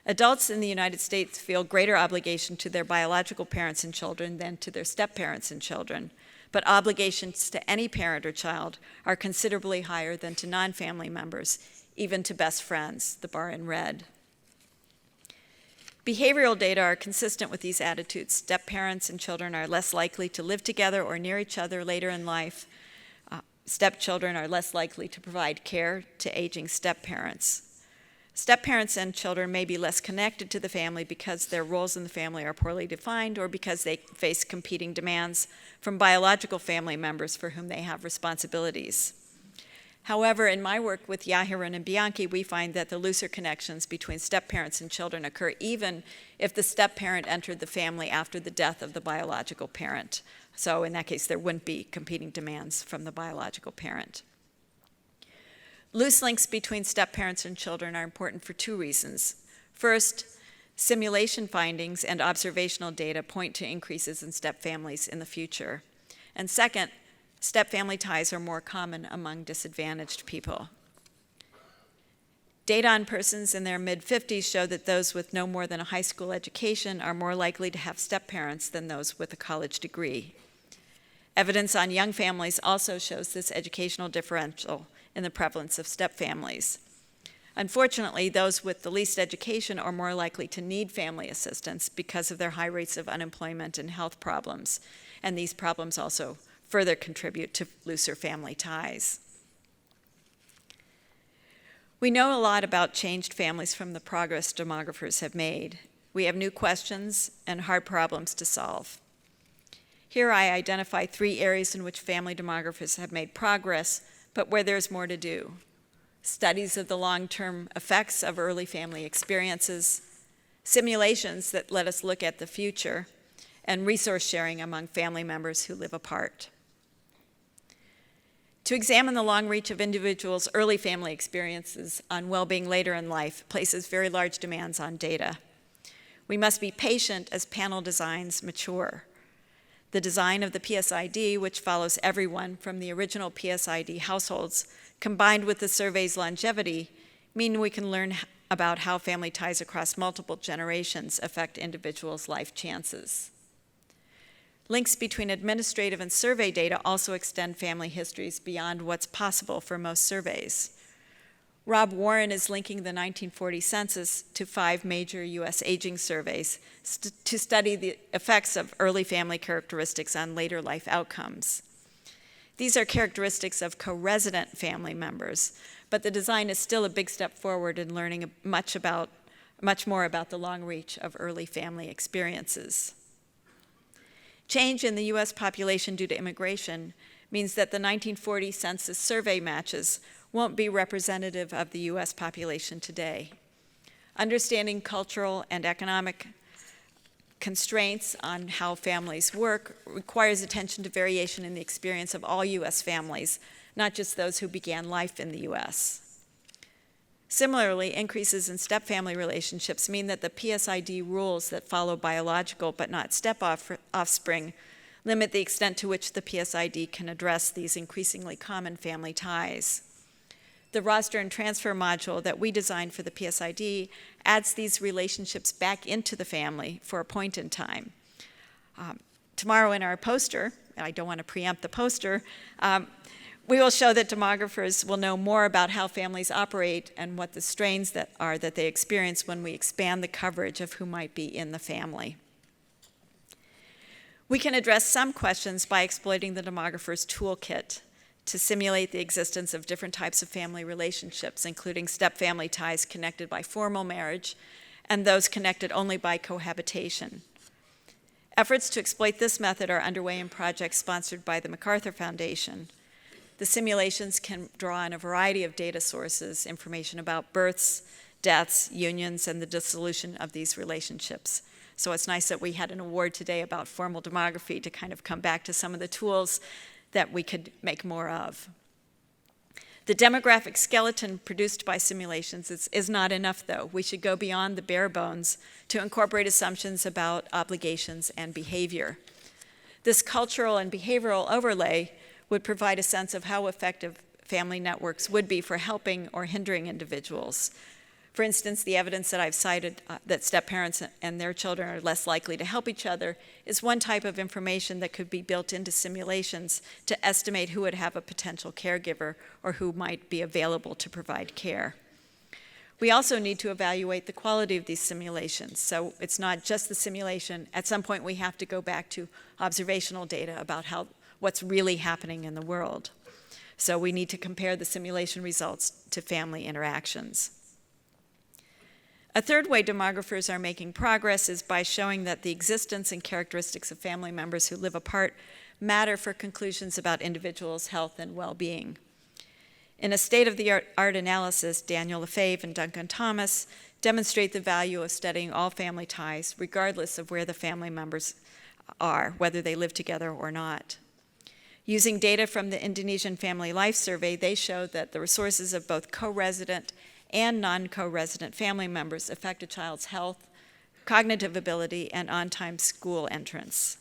Adults in the United States feel greater obligation to their biological parents and children than to their step-parents and children, but obligations to any parent or child are considerably higher than to non-family members, even to best friends, the bar in red. Behavioral data are consistent with these attitudes. Step-parents and children are less likely to live together or near each other later in life. Step-children are less likely to provide care to aging step-parents. Step-parents and children may be less connected to the family because their roles in the family are poorly defined or because they face competing demands from biological family members for whom they have responsibilities. However, in my work with Yahiran and Bianchi, we find that the looser connections between step-parents and children occur even if the step-parent entered the family after the death of the biological parent. So in that case, there wouldn't be competing demands from the biological parent. Loose links between step-parents and children are important for two reasons. First, simulation findings and observational data point to increases in step-families in the future. And second, step-family ties are more common among disadvantaged people. Data on persons in their mid-50s show that those with no more than a high school education are more likely to have step-parents than those with a college degree. Evidence on young families also shows this educational differential in the prevalence of step-families. Unfortunately, those with the least education are more likely to need family assistance because of their high rates of unemployment and health problems, and these problems also further contribute to looser family ties. We know a lot about changed families from the progress demographers have made. We have new questions and hard problems to solve. Here I identify 3 areas in which family demographers have made progress, but where there's more to do. studies of the long-term effects of early family experiences, simulations that let us look at the future, and resource sharing among family members who live apart. To examine the long reach of individuals' early family experiences on well-being later in life places very large demands on data. We must be patient as panel designs mature. The design of the PSID, which follows everyone from the original PSID households, combined with the survey's longevity, mean we can learn about how family ties across multiple generations affect individuals' life chances. Links between administrative and survey data also extend family histories beyond what's possible for most surveys. Rob Warren is linking the 1940 census to 5 major U.S. aging surveys to study the effects of early family characteristics on later life outcomes. These are characteristics of co-resident family members, but the design is still a big step forward in learning much more about the long reach of early family experiences. Change in the U.S. population due to immigration means that the 1940 census survey matches won't be representative of the U.S. population today. Understanding cultural and economic constraints on how families work requires attention to variation in the experience of all U.S. families, not just those who began life in the U.S. Similarly, increases in step-family relationships mean that the PSID rules that follow biological but not step-offspring limit the extent to which the PSID can address these increasingly common family ties. The roster and transfer module that we designed for the PSID adds these relationships back into the family for a point in time. Tomorrow in our poster, and I don't want to preempt the poster, we will show that demographers will know more about how families operate and what the strains that they experience when we expand the coverage of who might be in the family. We can address some questions by exploiting the demographer's toolkit to simulate the existence of different types of family relationships, including step-family ties connected by formal marriage and those connected only by cohabitation. Efforts to exploit this method are underway in projects sponsored by the MacArthur Foundation. The simulations can draw on a variety of data sources, information about births, deaths, unions, and the dissolution of these relationships. So it's nice that we had an award today about formal demography to kind of come back to some of the tools that we could make more of. The demographic skeleton produced by simulations is not enough, though. We should go beyond the bare bones to incorporate assumptions about obligations and behavior. This cultural and behavioral overlay would provide a sense of how effective family networks would be for helping or hindering individuals. For instance, the evidence that I've cited that step-parents and their children are less likely to help each other is one type of information that could be built into simulations to estimate who would have a potential caregiver or who might be available to provide care. We also need to evaluate the quality of these simulations. So it's not just the simulation. At some point, we have to go back to observational data about what's really happening in the world. So we need to compare the simulation results to family interactions. A third way demographers are making progress is by showing that the existence and characteristics of family members who live apart matter for conclusions about individuals' health and well-being. In a state-of-the-art analysis, Daniel Lefebvre and Duncan Thomas demonstrate the value of studying all family ties, regardless of where the family members are, whether they live together or not. Using data from the Indonesian Family Life Survey, they showed that the resources of both co-resident and non-co-resident family members affect a child's health, cognitive ability, and on-time school entrance.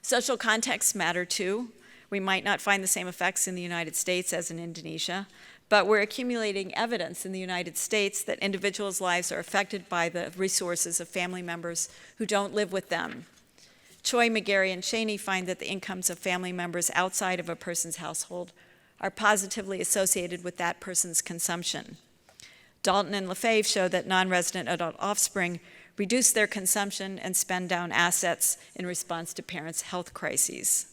Social contexts matter too. We might not find the same effects in the United States as in Indonesia, but we're accumulating evidence in the United States that individuals' lives are affected by the resources of family members who don't live with them. Choi, McGarry, and Cheney find that the incomes of family members outside of a person's household are positively associated with that person's consumption. Dalton and Lefebvre show that non-resident adult offspring reduce their consumption and spend down assets in response to parents' health crises.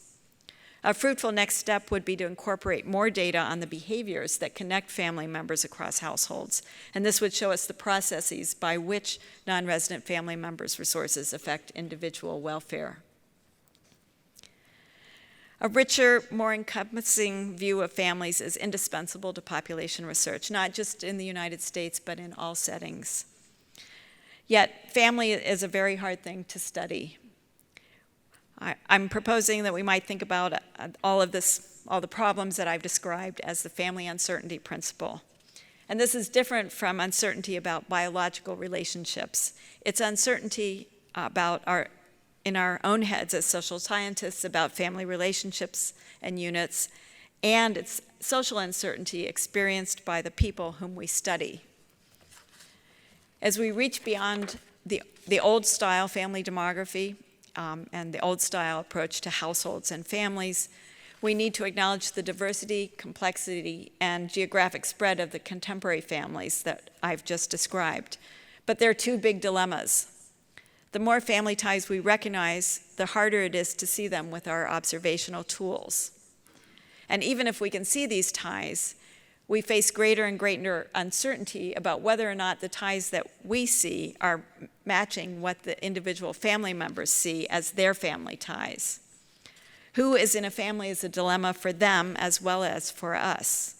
A fruitful next step would be to incorporate more data on the behaviors that connect family members across households, and this would show us the processes by which non-resident family members' resources affect individual welfare. A richer, more encompassing view of families is indispensable to population research, not just in the United States, but in all settings. Yet, family is a very hard thing to study. I'm proposing that we might think about all the problems that I've described as the family uncertainty principle. And this is different from uncertainty about biological relationships. It's uncertainty in our own heads as social scientists about family relationships and units, and it's social uncertainty experienced by the people whom we study. As we reach beyond the old-style family demography and the old-style approach to households and families, we need to acknowledge the diversity, complexity, and geographic spread of the contemporary families that I've just described. But there are two big dilemmas. The more family ties we recognize, the harder it is to see them with our observational tools. And even if we can see these ties, we face greater and greater uncertainty about whether or not the ties that we see are matching what the individual family members see as their family ties. Who is in a family is a dilemma for them as well as for us.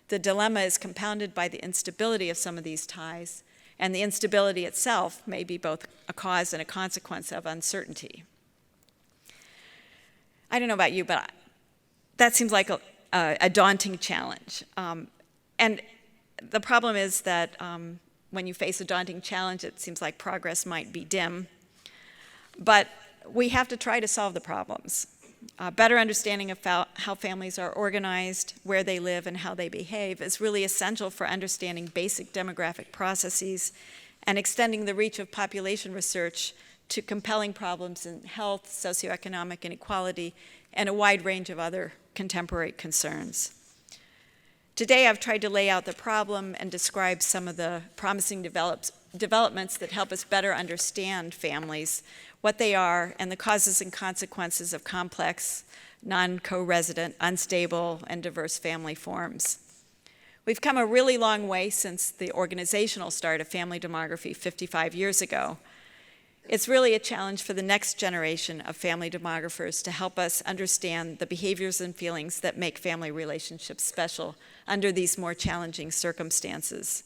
The dilemma is compounded by the instability of some of these ties, and the instability itself may be both a cause and a consequence of uncertainty. I don't know about you, but that seems like a daunting challenge. And the problem is that when you face a daunting challenge, it seems like progress might be dim. But we have to try to solve the problems. A better understanding of how families are organized, where they live, and how they behave is really essential for understanding basic demographic processes and extending the reach of population research to compelling problems in health, socioeconomic inequality, and a wide range of other contemporary concerns. Today, I've tried to lay out the problem and describe some of the promising developments that help us better understand families, what they are, and the causes and consequences of complex, non-co-resident, unstable, and diverse family forms. We've come a really long way since the organizational start of family demography 55 years ago. It's really a challenge for the next generation of family demographers to help us understand the behaviors and feelings that make family relationships special under these more challenging circumstances.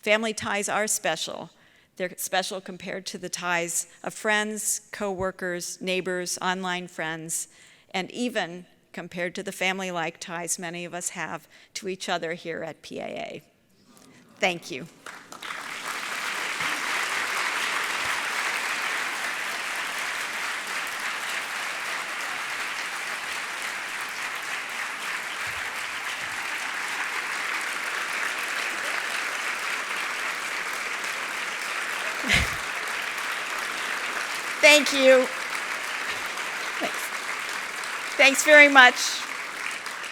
Family ties are special. They're special compared to the ties of friends, co-workers, neighbors, online friends, and even compared to the family-like ties many of us have to each other here at PAA. Thank you. Thank you. Thanks very much.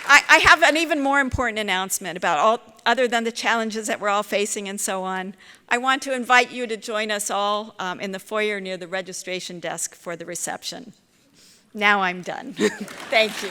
I have an even more important announcement about other than the challenges that we're all facing and so on. I want to invite you to join us all in the foyer near the registration desk for the reception. Now I'm done. Thank you.